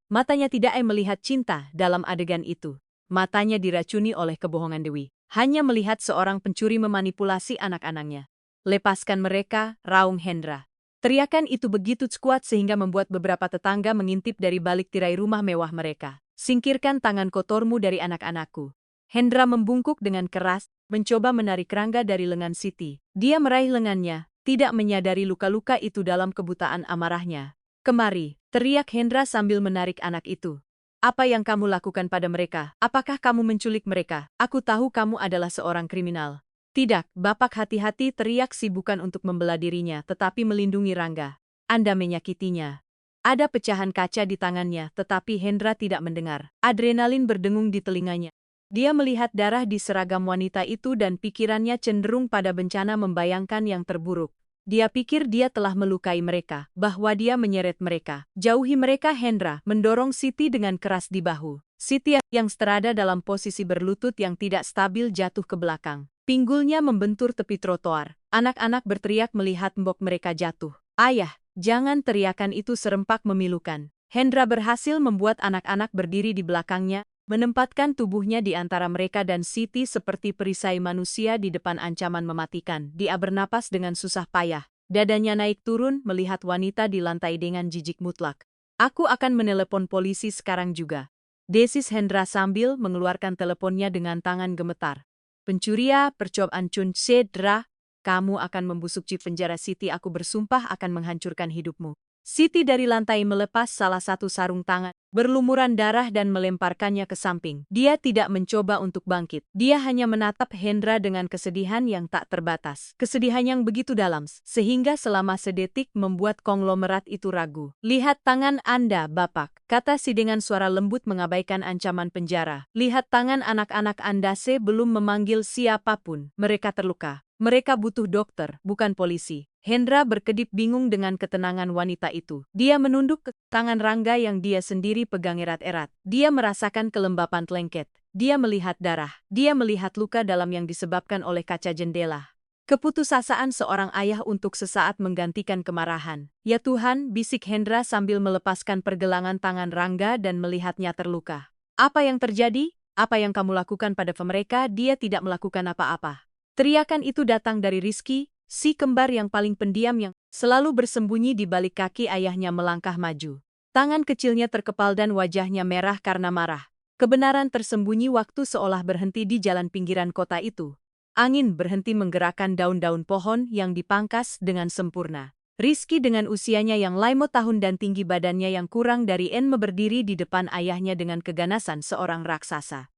tidak melihat cinta dalam adegan itu. Matanya diracuni oleh kebohongan Dewi. Hanya melihat seorang pencuri memanipulasi anak-anaknya. Lepaskan mereka, raung Hendra. Teriakan itu begitu kuat sehingga membuat beberapa tetangga mengintip dari balik tirai rumah mewah mereka. Singkirkan tangan kotormu dari anak-anakku. Hendra membungkuk dengan keras, mencoba menarik Rangga dari lengan Siti. Dia meraih lengannya, tidak menyadari luka-luka itu dalam kebutaan amarahnya. Kemari, teriak Hendra sambil menarik anak itu. Apa yang kamu lakukan pada mereka? Apakah kamu menculik mereka? Aku tahu kamu adalah seorang kriminal. Tidak, Bapak, hati-hati, teriak si bukan untuk membela dirinya tetapi melindungi Rangga. Anda menyakitinya. Ada pecahan kaca di tangannya tetapi Hendra tidak mendengar. Adrenalin berdengung di telinganya. Dia melihat darah di seragam wanita itu dan pikirannya cenderung pada bencana membayangkan yang terburuk. Dia pikir dia telah melukai mereka, bahwa dia menyeret mereka. Jauhi mereka, Hendra mendorong Siti dengan keras di bahu. Siti yang terada dalam posisi berlutut yang tidak stabil jatuh ke belakang. Pinggulnya membentur tepi trotoar. Anak-anak berteriak melihat mbok mereka jatuh. Ayah, jangan, teriakan itu serempak memilukan. Hendra berhasil membuat anak-anak berdiri di belakangnya, menempatkan tubuhnya di antara mereka dan Siti seperti perisai manusia di depan ancaman mematikan. Dia bernapas dengan susah payah. Dadanya naik turun melihat wanita di lantai dengan jijik mutlak. Aku akan menelepon polisi sekarang juga. Desis Hendra sambil mengeluarkan teleponnya dengan tangan gemetar. Pencuria, percobaan cun Cedra, kamu akan membusuk di penjara Siti, aku bersumpah akan menghancurkan hidupmu. Siti dari lantai melepas salah satu sarung tangan, berlumuran darah dan melemparkannya ke samping. Dia tidak mencoba untuk bangkit. Dia hanya menatap Hendra dengan kesedihan yang tak terbatas. Kesedihan yang begitu dalam, sehingga selama sedetik membuat konglomerat itu ragu. Lihat tangan Anda, Bapak, kata si dengan suara lembut mengabaikan ancaman penjara. Lihat tangan anak-anak Anda, sebelum memanggil siapapun. Mereka terluka. Mereka butuh dokter, bukan polisi. Hendra berkedip bingung dengan ketenangan wanita itu. Dia menunduk ke tangan Rangga yang dia sendiri pegang erat-erat. Dia merasakan kelembapan lengket. Dia melihat darah. Dia melihat luka dalam yang disebabkan oleh kaca jendela. Keputusasaan seorang ayah untuk sesaat menggantikan kemarahan. Ya Tuhan, bisik Hendra sambil melepaskan pergelangan tangan Rangga dan melihatnya terluka. Apa yang terjadi? Apa yang kamu lakukan pada mereka? Dia tidak melakukan apa-apa. Teriakan itu datang dari Rizky, si kembar yang paling pendiam yang selalu bersembunyi di balik kaki ayahnya melangkah maju. Tangan kecilnya terkepal dan wajahnya merah karena marah. Kebenaran tersembunyi waktu seolah berhenti di jalan pinggiran kota itu. Angin berhenti menggerakkan daun-daun pohon yang dipangkas dengan sempurna. Rizky dengan usianya yang limau tahun dan tinggi badannya yang kurang dari N berdiri di depan ayahnya dengan keganasan seorang raksasa.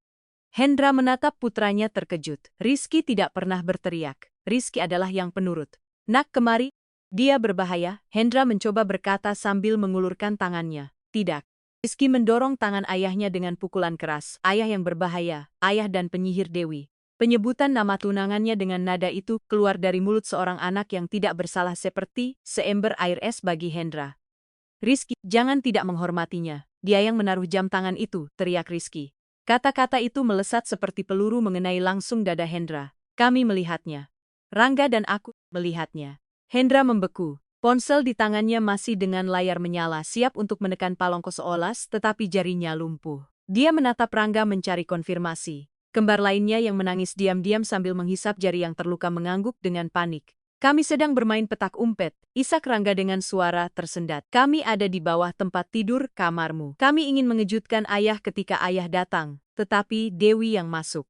Hendra menatap putranya terkejut. Rizky tidak pernah berteriak. Rizky adalah yang penurut. Nak kemari. Dia berbahaya, Hendra mencoba berkata sambil mengulurkan tangannya. Tidak. Rizky mendorong tangan ayahnya dengan pukulan keras. Ayah yang berbahaya, ayah dan penyihir Dewi. Penyebutan nama tunangannya dengan nada itu keluar dari mulut seorang anak yang tidak bersalah seperti seember air es bagi Hendra. Rizky, jangan tidak menghormatinya. Dia yang menaruh jam tangan itu, teriak Rizky. Kata-kata itu melesat seperti peluru mengenai langsung dada Hendra. Kami melihatnya. Rangga dan aku melihatnya. Hendra membeku. Ponsel di tangannya masih dengan layar menyala siap untuk menekan palongko seolas tetapi jarinya lumpuh. Dia menatap Rangga mencari konfirmasi. Kembar lainnya yang menangis diam-diam sambil menghisap jari yang terluka mengangguk dengan panik. Kami sedang bermain petak umpet, isak Rangga dengan suara tersendat. Kami ada di bawah tempat tidur kamarmu. Kami ingin mengejutkan ayah ketika ayah datang, tetapi Dewi yang masuk.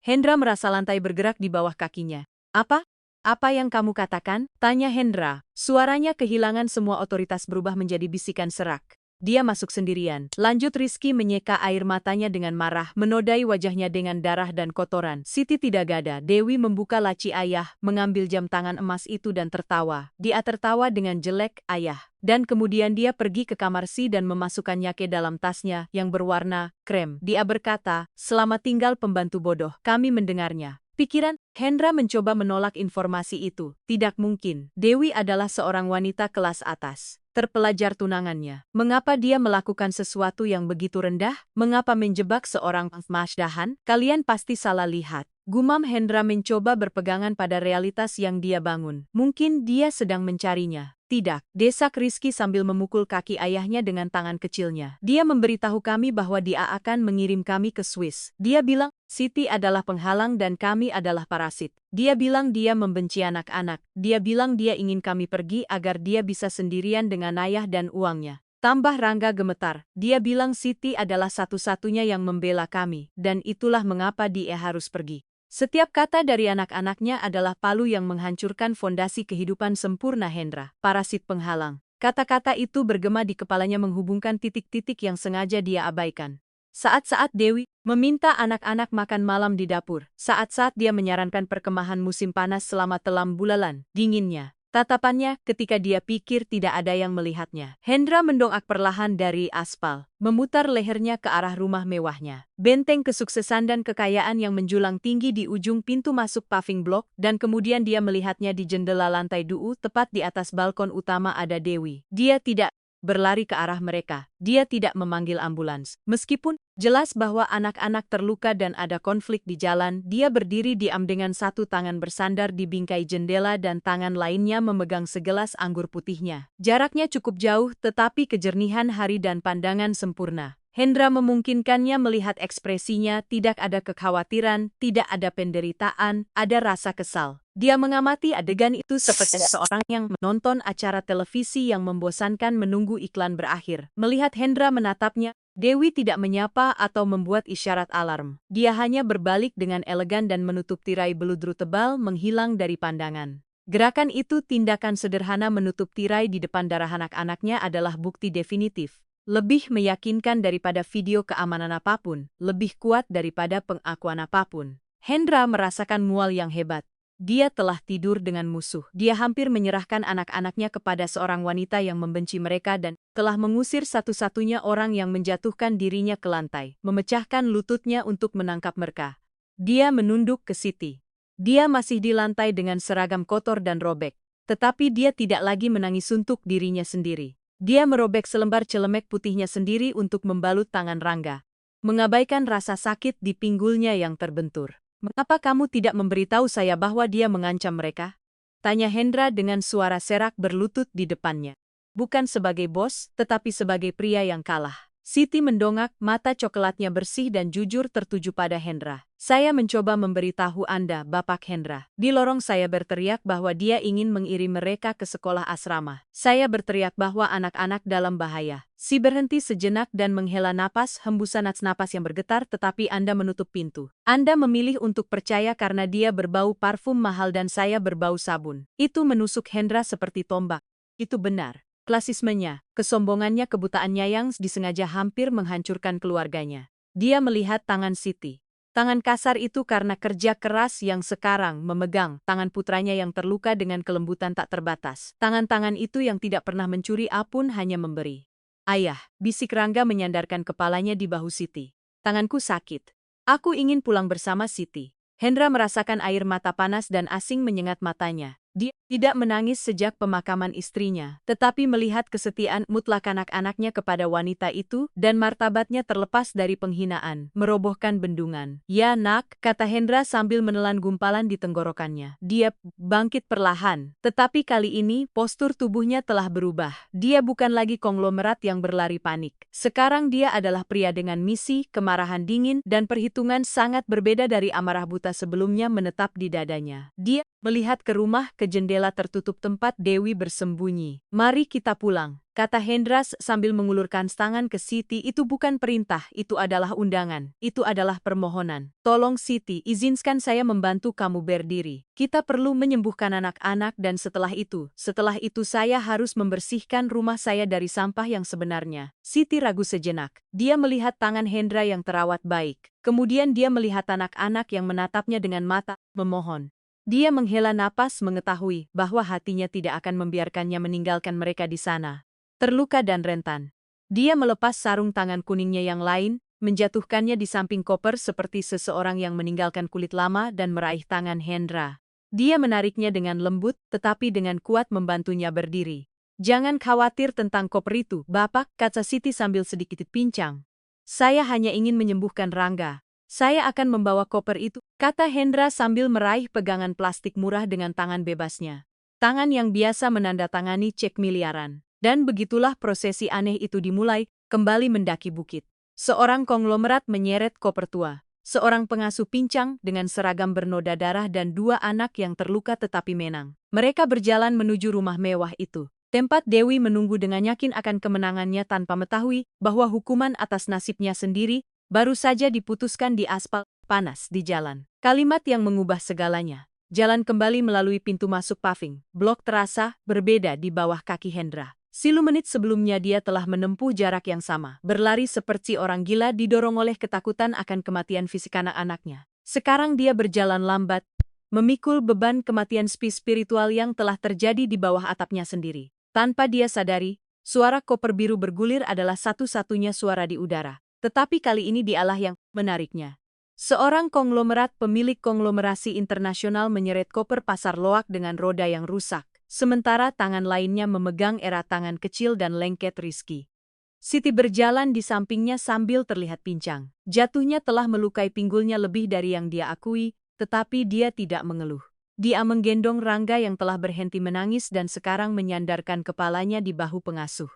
Hendra merasa lantai bergerak di bawah kakinya. Apa? Apa yang kamu katakan? Tanya Hendra. Suaranya kehilangan semua otoritas berubah menjadi bisikan serak. Dia masuk sendirian. Lanjut Rizky menyeka air matanya dengan marah, menodai wajahnya dengan darah dan kotoran. Siti tidak gada. Dewi membuka laci ayah, mengambil jam tangan emas itu dan tertawa. Dia tertawa dengan jelek, ayah. Dan kemudian dia pergi ke kamar Si dan memasukkannya ke dalam tasnya yang berwarna krem. Dia berkata, "Selamat tinggal pembantu bodoh." Kami mendengarnya. Pikiran Hendra mencoba menolak informasi itu. Tidak mungkin. Dewi adalah seorang wanita kelas atas. Terpelajar tunangannya. Mengapa dia melakukan sesuatu yang begitu rendah? Mengapa menjebak seorang masdahan? Kalian pasti salah lihat. Gumam Hendra mencoba berpegangan pada realitas yang dia bangun. Mungkin dia sedang mencarinya. Tidak, desak Rizky sambil memukul kaki ayahnya dengan tangan kecilnya. Dia memberitahu kami bahwa dia akan mengirim kami ke Swiss. Dia bilang, Siti adalah penghalang dan kami adalah parasit. Dia bilang dia membenci anak-anak. Dia bilang dia ingin kami pergi agar dia bisa sendirian dengan ayah dan uangnya. Tambah Rangga gemetar. Dia bilang Siti adalah satu-satunya yang membela kami, dan itulah mengapa dia harus pergi. Setiap kata dari anak-anaknya adalah palu yang menghancurkan fondasi kehidupan sempurna Hendra. Parasit penghalang. Kata-kata itu bergema di kepalanya menghubungkan titik-titik yang sengaja dia abaikan. Saat-saat Dewi meminta anak-anak makan malam di dapur. Saat-saat dia menyarankan perkemahan musim panas selama telam bulanan dinginnya. Tatapannya ketika dia pikir tidak ada yang melihatnya. Hendra mendongak perlahan dari aspal, memutar lehernya ke arah rumah mewahnya. Benteng kesuksesan dan kekayaan yang menjulang tinggi di ujung pintu masuk paving block, dan kemudian dia melihatnya di jendela lantai 2 tepat di atas balkon utama ada Dewi. Dia tidak berlari ke arah mereka. Dia tidak memanggil ambulans. Meskipun jelas bahwa anak-anak terluka dan ada konflik di jalan, dia berdiri diam dengan satu tangan bersandar di bingkai jendela dan tangan lainnya memegang segelas anggur putihnya. Jaraknya cukup jauh, tetapi kejernihan hari dan pandangan sempurna. Hendra memungkinkannya melihat ekspresinya, tidak ada kekhawatiran, tidak ada penderitaan, ada rasa kesal. Dia mengamati adegan itu seperti seorang yang menonton acara televisi yang membosankan menunggu iklan berakhir. Melihat Hendra menatapnya, Dewi tidak menyapa atau membuat isyarat alarm. Dia hanya berbalik dengan elegan dan menutup tirai beludru tebal menghilang dari pandangan. Gerakan itu, tindakan sederhana menutup tirai di depan darah anak-anaknya, adalah bukti definitif. Lebih meyakinkan daripada video keamanan apapun, lebih kuat daripada pengakuan apapun. Hendra merasakan mual yang hebat. Dia telah tidur dengan musuh. Dia hampir menyerahkan anak-anaknya kepada seorang wanita yang membenci mereka dan telah mengusir satu-satunya orang yang menjatuhkan dirinya ke lantai, memecahkan lututnya untuk menangkap mereka. Dia menunduk ke Siti. Dia masih di lantai dengan seragam kotor dan robek, tetapi dia tidak lagi menangis untuk dirinya sendiri. Dia merobek selembar celemek putihnya sendiri untuk membalut tangan Rangga. mengabaikan rasa sakit di pinggulnya yang terbentur. "Mengapa kamu tidak memberitahu saya bahwa dia mengancam mereka?" tanya Hendra dengan suara serak berlutut di depannya. "Bukan sebagai bos, tetapi sebagai pria yang kalah." Siti mendongak, mata coklatnya bersih dan jujur tertuju pada Hendra. "Saya mencoba memberitahu Anda, Bapak Hendra." Di lorong saya berteriak bahwa dia ingin mengirim mereka ke sekolah asrama. Saya berteriak bahwa anak-anak dalam bahaya. Si berhenti sejenak dan menghela napas, hembusan napas yang bergetar, "Tetapi Anda menutup pintu. Anda memilih untuk percaya karena dia berbau parfum mahal dan saya berbau sabun." Itu menusuk Hendra seperti tombak. Itu benar. Klasismenya, kesombongannya, kebutaannya yang disengaja hampir menghancurkan keluarganya. Dia melihat tangan Siti. Tangan kasar itu karena kerja keras yang sekarang memegang tangan putranya yang terluka dengan kelembutan tak terbatas. Tangan-tangan itu yang tidak pernah mencuri apapun, hanya memberi. "Ayah," bisik Rangga menyandarkan kepalanya di bahu Siti. "Tanganku sakit. Aku ingin pulang bersama Siti." Hendra merasakan air mata panas dan asing menyengat matanya. Dia tidak menangis sejak pemakaman istrinya, tetapi melihat kesetiaan mutlak anak-anaknya kepada wanita itu dan martabatnya terlepas dari penghinaan, merobohkan bendungan. "Ya nak," kata Hendra sambil menelan gumpalan di tenggorokannya. Dia bangkit perlahan, tetapi kali ini postur tubuhnya telah berubah. Dia bukan lagi konglomerat yang berlari panik. Sekarang dia adalah pria dengan misi, kemarahan dingin, dan perhitungan sangat berbeda dari amarah buta sebelumnya menetap di dadanya. Dia melihat ke rumah, ke jendela tertutup tempat Dewi bersembunyi. "Mari kita pulang," kata Hendra sambil mengulurkan tangan ke Siti. "Itu bukan perintah, itu adalah undangan. Itu adalah permohonan. Tolong Siti, izinkan saya membantu kamu berdiri. Kita perlu menyembuhkan anak-anak dan setelah itu saya harus membersihkan rumah saya dari sampah yang sebenarnya." Siti ragu sejenak. Dia melihat tangan Hendra yang terawat baik. Kemudian dia melihat anak-anak yang menatapnya dengan mata memohon. Dia menghela napas, mengetahui bahwa hatinya tidak akan membiarkannya meninggalkan mereka di sana, terluka dan rentan. Dia melepas sarung tangan kuningnya yang lain, menjatuhkannya di samping koper seperti seseorang yang meninggalkan kulit lama dan meraih tangan Hendra. Dia menariknya dengan lembut, tetapi dengan kuat membantunya berdiri. "Jangan khawatir tentang koper itu, Bapak," kata Siti sambil sedikit pincang. "Saya hanya ingin menyembuhkan Rangga. Saya akan membawa koper itu," kata Hendra sambil meraih pegangan plastik murah dengan tangan bebasnya. Tangan yang biasa menandatangani cek miliaran. Dan begitulah prosesi aneh itu dimulai, kembali mendaki bukit. Seorang konglomerat menyeret koper tua. Seorang pengasuh pincang dengan seragam bernoda darah dan dua anak yang terluka tetapi menang. Mereka berjalan menuju rumah mewah itu. Tempat Dewi menunggu dengan yakin akan kemenangannya tanpa mengetahui bahwa hukuman atas nasibnya sendiri baru saja diputuskan di aspal panas di jalan. Kalimat yang mengubah segalanya. Jalan kembali melalui pintu masuk paving. Blok terasa berbeda di bawah kaki Hendra. Silu menit sebelumnya dia telah menempuh jarak yang sama. Berlari seperti orang gila didorong oleh ketakutan akan kematian fisik anak-anaknya. Sekarang dia berjalan lambat, memikul beban kematian spiritual yang telah terjadi di bawah atapnya sendiri. Tanpa dia sadari, suara koper biru bergulir adalah satu-satunya suara di udara. Tetapi kali ini dialah yang menariknya. Seorang konglomerat pemilik konglomerasi internasional menyeret koper pasar loak dengan roda yang rusak, sementara tangan lainnya memegang erat tangan kecil dan lengket Rizky. Siti berjalan di sampingnya sambil terlihat pincang. Jatuhnya telah melukai pinggulnya lebih dari yang dia akui, tetapi dia tidak mengeluh. Dia menggendong Rangga yang telah berhenti menangis dan sekarang menyandarkan kepalanya di bahu pengasuh.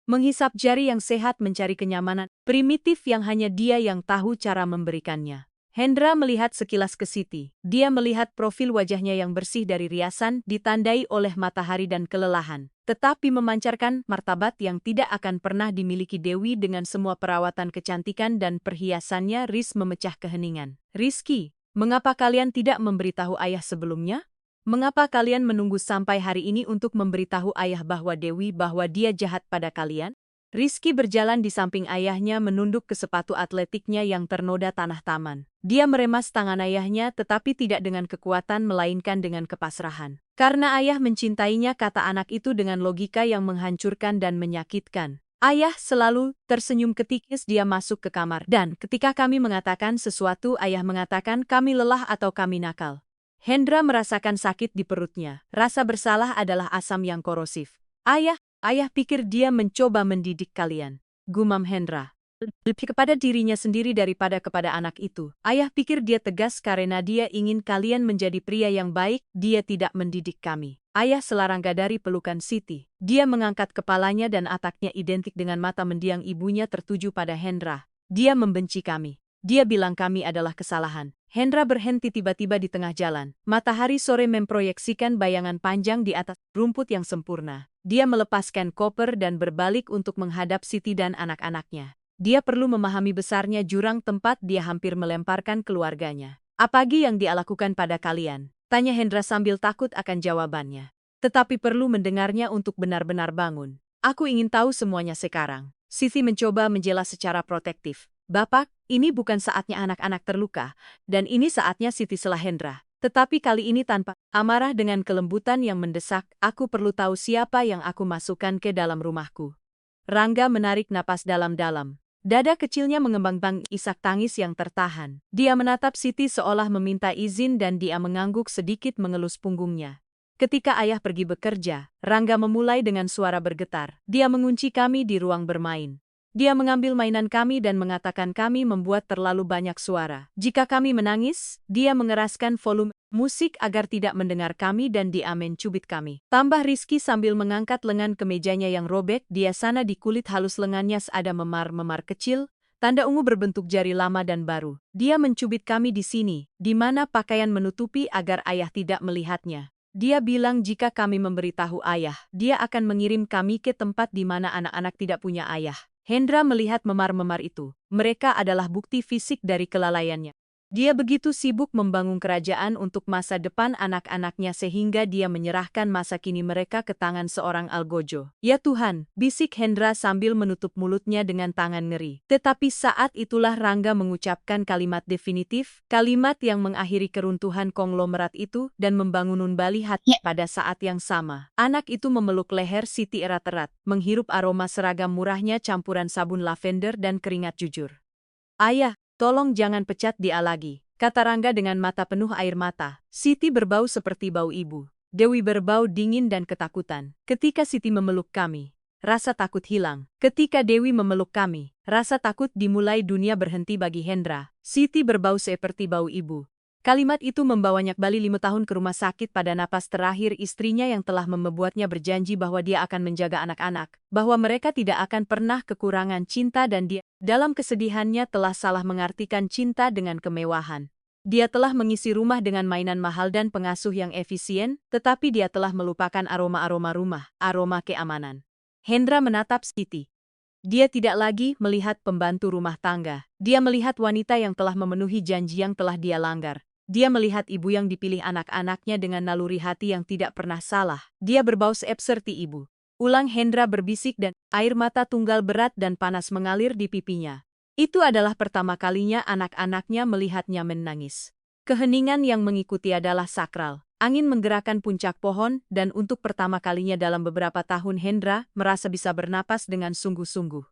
Menghisap jari yang sehat mencari kenyamanan primitif yang hanya dia yang tahu cara memberikannya. Hendra melihat sekilas ke Siti. Dia melihat profil wajahnya yang bersih dari riasan, ditandai oleh matahari dan kelelahan, tetapi memancarkan martabat yang tidak akan pernah dimiliki Dewi dengan semua perawatan kecantikan dan perhiasannya. Riz memecah keheningan. "Rizky, mengapa kalian tidak memberitahu ayah sebelumnya? Mengapa kalian menunggu sampai hari ini untuk memberitahu ayah bahwa dia jahat pada kalian?" Rizky berjalan di samping ayahnya menunduk ke sepatu atletiknya yang ternoda tanah taman. Dia meremas tangan ayahnya tetapi tidak dengan kekuatan melainkan dengan kepasrahan. "Karena ayah mencintainya," kata anak itu dengan logika yang menghancurkan dan menyakitkan. "Ayah selalu tersenyum ketika dia masuk ke kamar. Dan ketika kami mengatakan sesuatu, ayah mengatakan kami lelah atau kami nakal." Hendra merasakan sakit di perutnya. Rasa bersalah adalah asam yang korosif. Ayah pikir dia mencoba mendidik kalian," gumam Hendra. lebih kepada dirinya sendiri daripada kepada anak itu. Ayah pikir dia tegas karena dia ingin kalian menjadi pria yang baik, dia tidak mendidik kami. Ayah selarangga dari pelukan Siti. Dia mengangkat kepalanya dan ataknya identik dengan mata mendiang ibunya tertuju pada Hendra. Dia membenci kami. Dia bilang kami adalah kesalahan. Hendra berhenti tiba-tiba di tengah jalan. Matahari sore memproyeksikan bayangan panjang di atas rumput yang sempurna. Dia melepaskan koper dan berbalik untuk menghadap Siti dan anak-anaknya. Dia perlu memahami besarnya jurang tempat dia hampir melemparkan keluarganya. Apagi yang dia lakukan pada kalian? Tanya Hendra sambil takut akan jawabannya. Tetapi perlu mendengarnya untuk benar-benar bangun. Aku ingin tahu semuanya sekarang. Siti mencoba menjelas secara protektif. Bapak, ini bukan saatnya anak-anak terluka, dan ini saatnya Siti sela Hendra. Tetapi kali ini tanpa amarah dengan kelembutan yang mendesak, aku perlu tahu siapa yang aku masukkan ke dalam rumahku. Rangga menarik napas dalam-dalam. Dada kecilnya mengembang isak tangis yang tertahan. Dia menatap Siti seolah meminta izin dan dia mengangguk sedikit mengelus punggungnya. Ketika ayah pergi bekerja, Rangga memulai dengan suara bergetar. Dia mengunci kami di ruang bermain. Dia mengambil mainan kami dan mengatakan kami membuat terlalu banyak suara. Jika kami menangis, dia mengeraskan volume musik agar tidak mendengar kami dan dia mencubit kami. Tambah Rizky sambil mengangkat lengan kemejanya yang robek, dia sana di kulit halus lengannya ada memar-memar kecil, tanda ungu berbentuk jari lama dan baru. Dia mencubit kami di sini, di mana pakaian menutupi agar ayah tidak melihatnya. Dia bilang jika kami memberitahu ayah, dia akan mengirim kami ke tempat di mana anak-anak tidak punya ayah. Hendra melihat memar-memar itu. Mereka adalah bukti fisik dari kelalaiannya. Dia begitu sibuk membangun kerajaan untuk masa depan anak-anaknya sehingga dia menyerahkan masa kini mereka ke tangan seorang algojo. Ya Tuhan, bisik Hendra sambil menutup mulutnya dengan tangan ngeri. Tetapi saat itulah Rangga mengucapkan kalimat definitif, kalimat yang mengakhiri keruntuhan konglomerat itu dan membangun kembali hati pada saat yang sama. Anak itu memeluk leher Siti erat-erat, menghirup aroma seragam murahnya campuran sabun lavender dan keringat jujur. Ayah, tolong jangan pecat dia lagi, kata Rangga dengan mata penuh air mata. Siti berbau seperti bau ibu. Dewi berbau dingin dan ketakutan. Ketika Siti memeluk kami, rasa takut hilang. Ketika Dewi memeluk kami, rasa takut dimulai dunia berhenti bagi Hendra. Siti berbau seperti bau ibu. Kalimat itu membawanya kembali 5 tahun ke rumah sakit pada napas terakhir istrinya yang telah membuatnya berjanji bahwa dia akan menjaga anak-anak, bahwa mereka tidak akan pernah kekurangan cinta dan dia, dalam kesedihannya telah salah mengartikan cinta dengan kemewahan. Dia telah mengisi rumah dengan mainan mahal dan pengasuh yang efisien, tetapi dia telah melupakan aroma-aroma rumah, aroma keamanan. Hendra menatap Siti. Dia tidak lagi melihat pembantu rumah tangga. Dia melihat wanita yang telah memenuhi janji yang telah dia langgar. Dia melihat ibu yang dipilih anak-anaknya dengan naluri hati yang tidak pernah salah. Dia berbau seperti ibu. Ulang Hendra berbisik dan air mata tunggal berat dan panas mengalir di pipinya. Itu adalah pertama kalinya anak-anaknya melihatnya menangis. Keheningan yang mengikuti adalah sakral. Angin menggerakkan puncak pohon dan untuk pertama kalinya dalam beberapa tahun Hendra merasa bisa bernapas dengan sungguh-sungguh.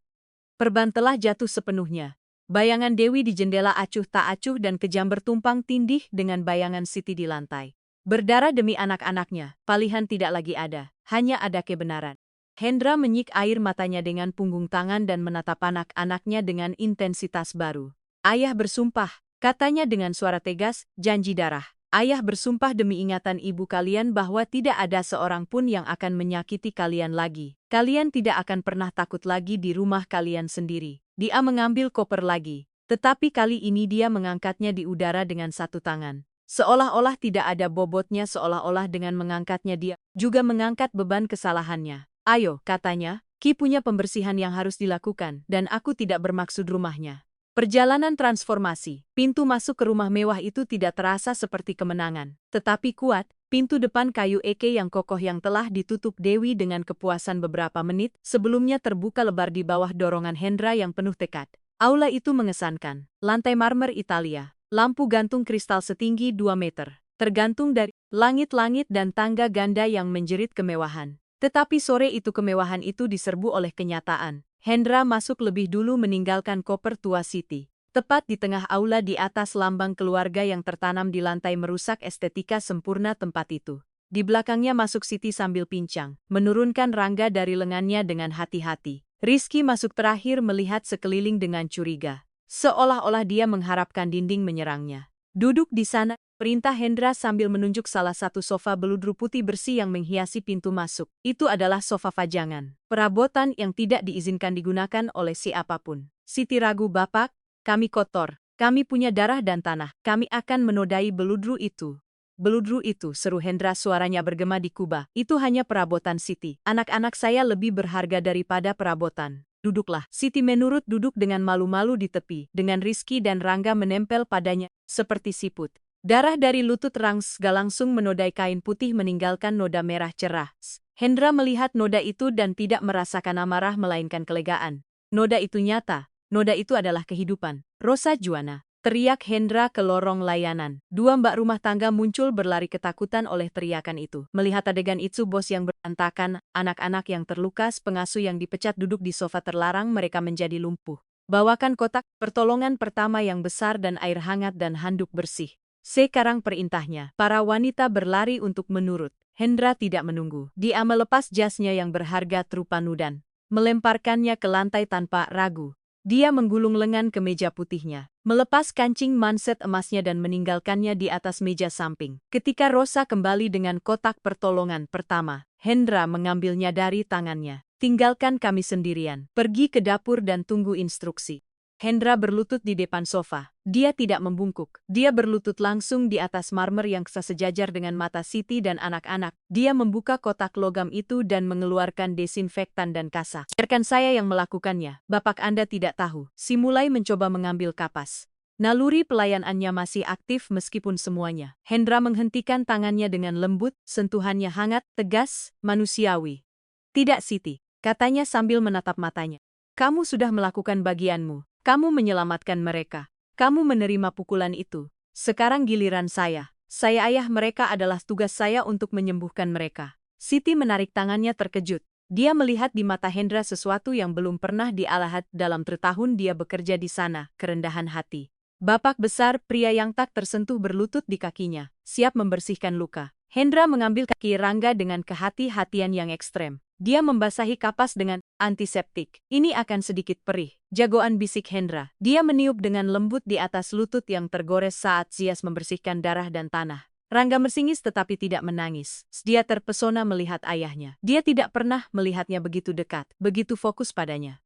Perban telah jatuh sepenuhnya. Bayangan Dewi di jendela acuh tak acuh dan kejam bertumpang tindih dengan bayangan Siti di lantai. Berdarah demi anak-anaknya, palihan tidak lagi ada, hanya ada kebenaran. Hendra menyik air matanya dengan punggung tangan dan menatap anak-anaknya dengan intensitas baru. Ayah bersumpah, katanya dengan suara tegas, janji darah. Ayah bersumpah demi ingatan ibu kalian bahwa tidak ada seorang pun yang akan menyakiti kalian lagi. Kalian tidak akan pernah takut lagi di rumah kalian sendiri. Dia mengambil koper lagi, tetapi kali ini dia mengangkatnya di udara dengan satu tangan. Seolah-olah tidak ada bobotnya, seolah-olah dengan mengangkatnya dia juga mengangkat beban kesalahannya. Ayo, katanya, Ki punya pembersihan yang harus dilakukan dan aku tidak bermaksud rumahnya. Perjalanan transformasi, pintu masuk ke rumah mewah itu tidak terasa seperti kemenangan, tetapi kuat. Pintu depan kayu eke yang kokoh yang telah ditutup Dewi dengan kepuasan beberapa menit sebelumnya terbuka lebar di bawah dorongan Hendra yang penuh tekad. Aula itu mengesankan. Lantai marmer Italia, lampu gantung kristal setinggi 2 meter, tergantung dari langit-langit dan tangga ganda yang menjerit kemewahan. Tetapi sore itu kemewahan itu diserbu oleh kenyataan. Hendra masuk lebih dulu meninggalkan koper tua Siti. Tepat di tengah aula di atas lambang keluarga yang tertanam di lantai merusak estetika sempurna tempat itu. Di belakangnya masuk Siti sambil pincang, menurunkan Rangga dari lengannya dengan hati-hati. Rizky masuk terakhir melihat sekeliling dengan curiga. Seolah-olah dia mengharapkan dinding menyerangnya. Duduk di sana, perintah Hendra sambil menunjuk salah satu sofa beludru putih bersih yang menghiasi pintu masuk. Itu adalah sofa pajangan. Perabotan yang tidak diizinkan digunakan oleh siapapun. Siti ragu, Bapak, kami kotor. Kami punya darah dan tanah. Kami akan menodai beludru itu. Beludru itu, seru Hendra, suaranya bergema di kubah. Itu hanya perabotan Siti. Anak-anak saya lebih berharga daripada perabotan. Duduklah. Siti menurut duduk dengan malu-malu di tepi, dengan Rizky dan Rangga menempel padanya, seperti siput. Darah dari lutut Rangga langsung menodai kain putih meninggalkan noda merah cerah. Hendra melihat noda itu dan tidak merasakan amarah melainkan kelegaan. Noda itu nyata. Noda itu adalah kehidupan. Rosa Juana. Teriak Hendra ke lorong layanan. Dua mbak rumah tangga muncul berlari ketakutan oleh teriakan itu. Melihat adegan itu, bos yang berantakan, anak-anak yang terluka, pengasuh yang dipecat duduk di sofa terlarang, mereka menjadi lumpuh. Bawakan kotak pertolongan pertama yang besar dan air hangat dan handuk bersih. Sekarang perintahnya. Para wanita berlari untuk menurut. Hendra tidak menunggu. Dia melepas jasnya yang berharga Trupanudan. Melemparkannya ke lantai tanpa ragu. Dia menggulung lengan ke meja putihnya, melepas kancing manset emasnya dan meninggalkannya di atas meja samping. Ketika Rosa kembali dengan kotak pertolongan pertama, Hendra mengambilnya dari tangannya. Tinggalkan kami sendirian. Pergi ke dapur dan tunggu instruksi. Hendra berlutut di depan sofa. Dia tidak membungkuk. Dia berlutut langsung di atas marmer yang sejajar dengan mata Siti dan anak-anak. Dia membuka kotak logam itu dan mengeluarkan desinfektan dan kasa. Biarkan saya yang melakukannya. Bapak Anda tidak tahu. Si mulai mencoba mengambil kapas. Naluri pelayanannya masih aktif meskipun semuanya. Hendra menghentikan tangannya dengan lembut, sentuhannya hangat, tegas, manusiawi. Tidak, Siti, katanya sambil menatap matanya. Kamu sudah melakukan bagianmu. Kamu menyelamatkan mereka. Kamu menerima pukulan itu. Sekarang giliran saya. Saya ayah mereka, adalah tugas saya untuk menyembuhkan mereka. Siti menarik tangannya terkejut. Dia melihat di mata Hendra sesuatu yang belum pernah dialahat dalam bertahun dia bekerja di sana, kerendahan hati. Bapak besar, pria yang tak tersentuh berlutut di kakinya, siap membersihkan luka. Hendra mengambil kaki Rangga dengan kehati-hatian yang ekstrem. Dia membasahi kapas dengan antiseptik. Ini akan sedikit perih. Jagoan, bisik Hendra. Dia meniup dengan lembut di atas lutut yang tergores saat Zias membersihkan darah dan tanah. Rangga mersingis tetapi tidak menangis. Dia terpesona melihat ayahnya. Dia tidak pernah melihatnya begitu dekat, begitu fokus padanya.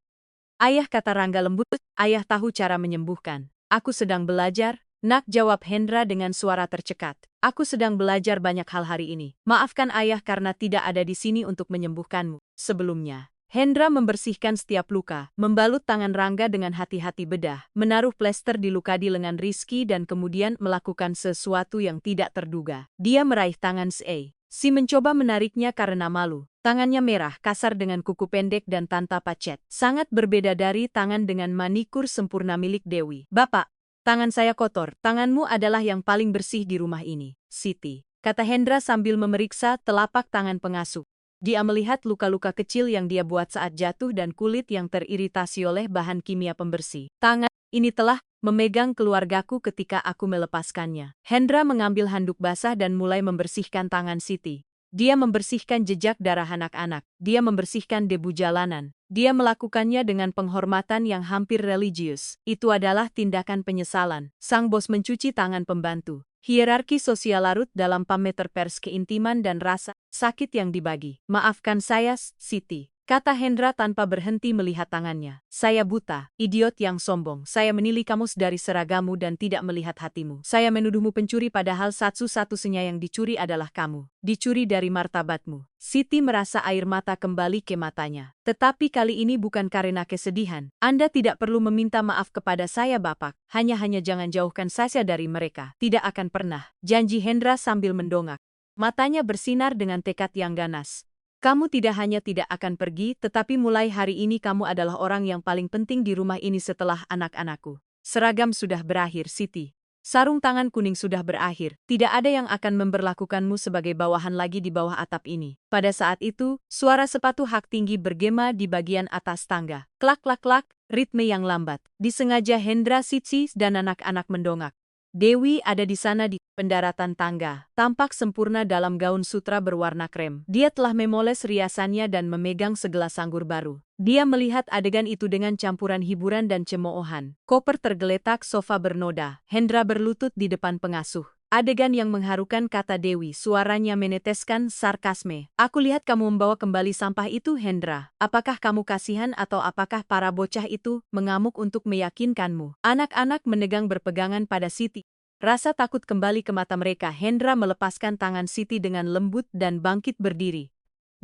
Ayah, kata Rangga lembut, ayah tahu cara menyembuhkan. Aku sedang belajar, nak, jawab Hendra dengan suara tercekat. Aku sedang belajar banyak hal hari ini. Maafkan ayah karena tidak ada di sini untuk menyembuhkanmu. Sebelumnya, Hendra membersihkan setiap luka, membalut tangan Rangga dengan hati-hati bedah, menaruh plester di luka di lengan Rizky dan kemudian melakukan sesuatu yang tidak terduga. Dia meraih tangan Si mencoba menariknya karena malu. Tangannya merah, kasar dengan kuku pendek dan tanpa pacet. Sangat berbeda dari tangan dengan manikur sempurna milik Dewi. Bapak, tangan saya kotor. Tanganmu adalah yang paling bersih di rumah ini, Siti, kata Hendra sambil memeriksa telapak tangan pengasuh. Dia melihat luka-luka kecil yang dia buat saat jatuh dan kulit yang teriritasi oleh bahan kimia pembersih. Tangan ini telah memegang keluargaku ketika aku melepaskannya. Hendra mengambil handuk basah dan mulai membersihkan tangan Siti. Dia membersihkan jejak darah anak-anak. Dia membersihkan debu jalanan. Dia melakukannya dengan penghormatan yang hampir religius. Itu adalah tindakan penyesalan. Sang bos mencuci tangan pembantu. Hierarki sosial larut dalam pameter pers keintiman dan rasa sakit yang dibagi. Maafkan saya, Siti, kata Hendra tanpa berhenti melihat tangannya. Saya buta, idiot yang sombong. Saya menilik kamu dari seragamu dan tidak melihat hatimu. Saya menuduhmu pencuri padahal satu-satunya yang dicuri adalah kamu. Dicuri dari martabatmu. Siti merasa air mata kembali ke matanya. Tetapi kali ini bukan karena kesedihan. Anda tidak perlu meminta maaf kepada saya, Bapak. Hanya jangan jauhkan saya dari mereka. Tidak akan pernah, janji Hendra sambil mendongak. Matanya bersinar dengan tekad yang ganas. Kamu tidak hanya tidak akan pergi, tetapi mulai hari ini kamu adalah orang yang paling penting di rumah ini setelah anak-anakku. Seragam sudah berakhir, Siti. Sarung tangan kuning sudah berakhir. Tidak ada yang akan memberlakukanmu sebagai bawahan lagi di bawah atap ini. Pada saat itu, suara sepatu hak tinggi bergema di bagian atas tangga. Klak klak klak, ritme yang lambat. Disengaja Hendra, Siti dan anak-anak mendongak. Dewi ada di sana di pendaratan tangga, tampak sempurna dalam gaun sutra berwarna krem. Dia telah memoles riasannya dan memegang segelas anggur baru. Dia melihat adegan itu dengan campuran hiburan dan cemoohan. Koper tergeletak, sofa bernoda. Hendra berlutut di depan pengasuh. Adegan yang mengharukan, kata Dewi, suaranya meneteskan sarkasme. Aku lihat kamu membawa kembali sampah itu, Hendra. Apakah kamu kasihan atau apakah para bocah itu mengamuk untuk meyakinkanmu? Anak-anak menegang berpegangan pada Siti. Rasa takut kembali ke mata mereka. Hendra melepaskan tangan Siti dengan lembut dan bangkit berdiri.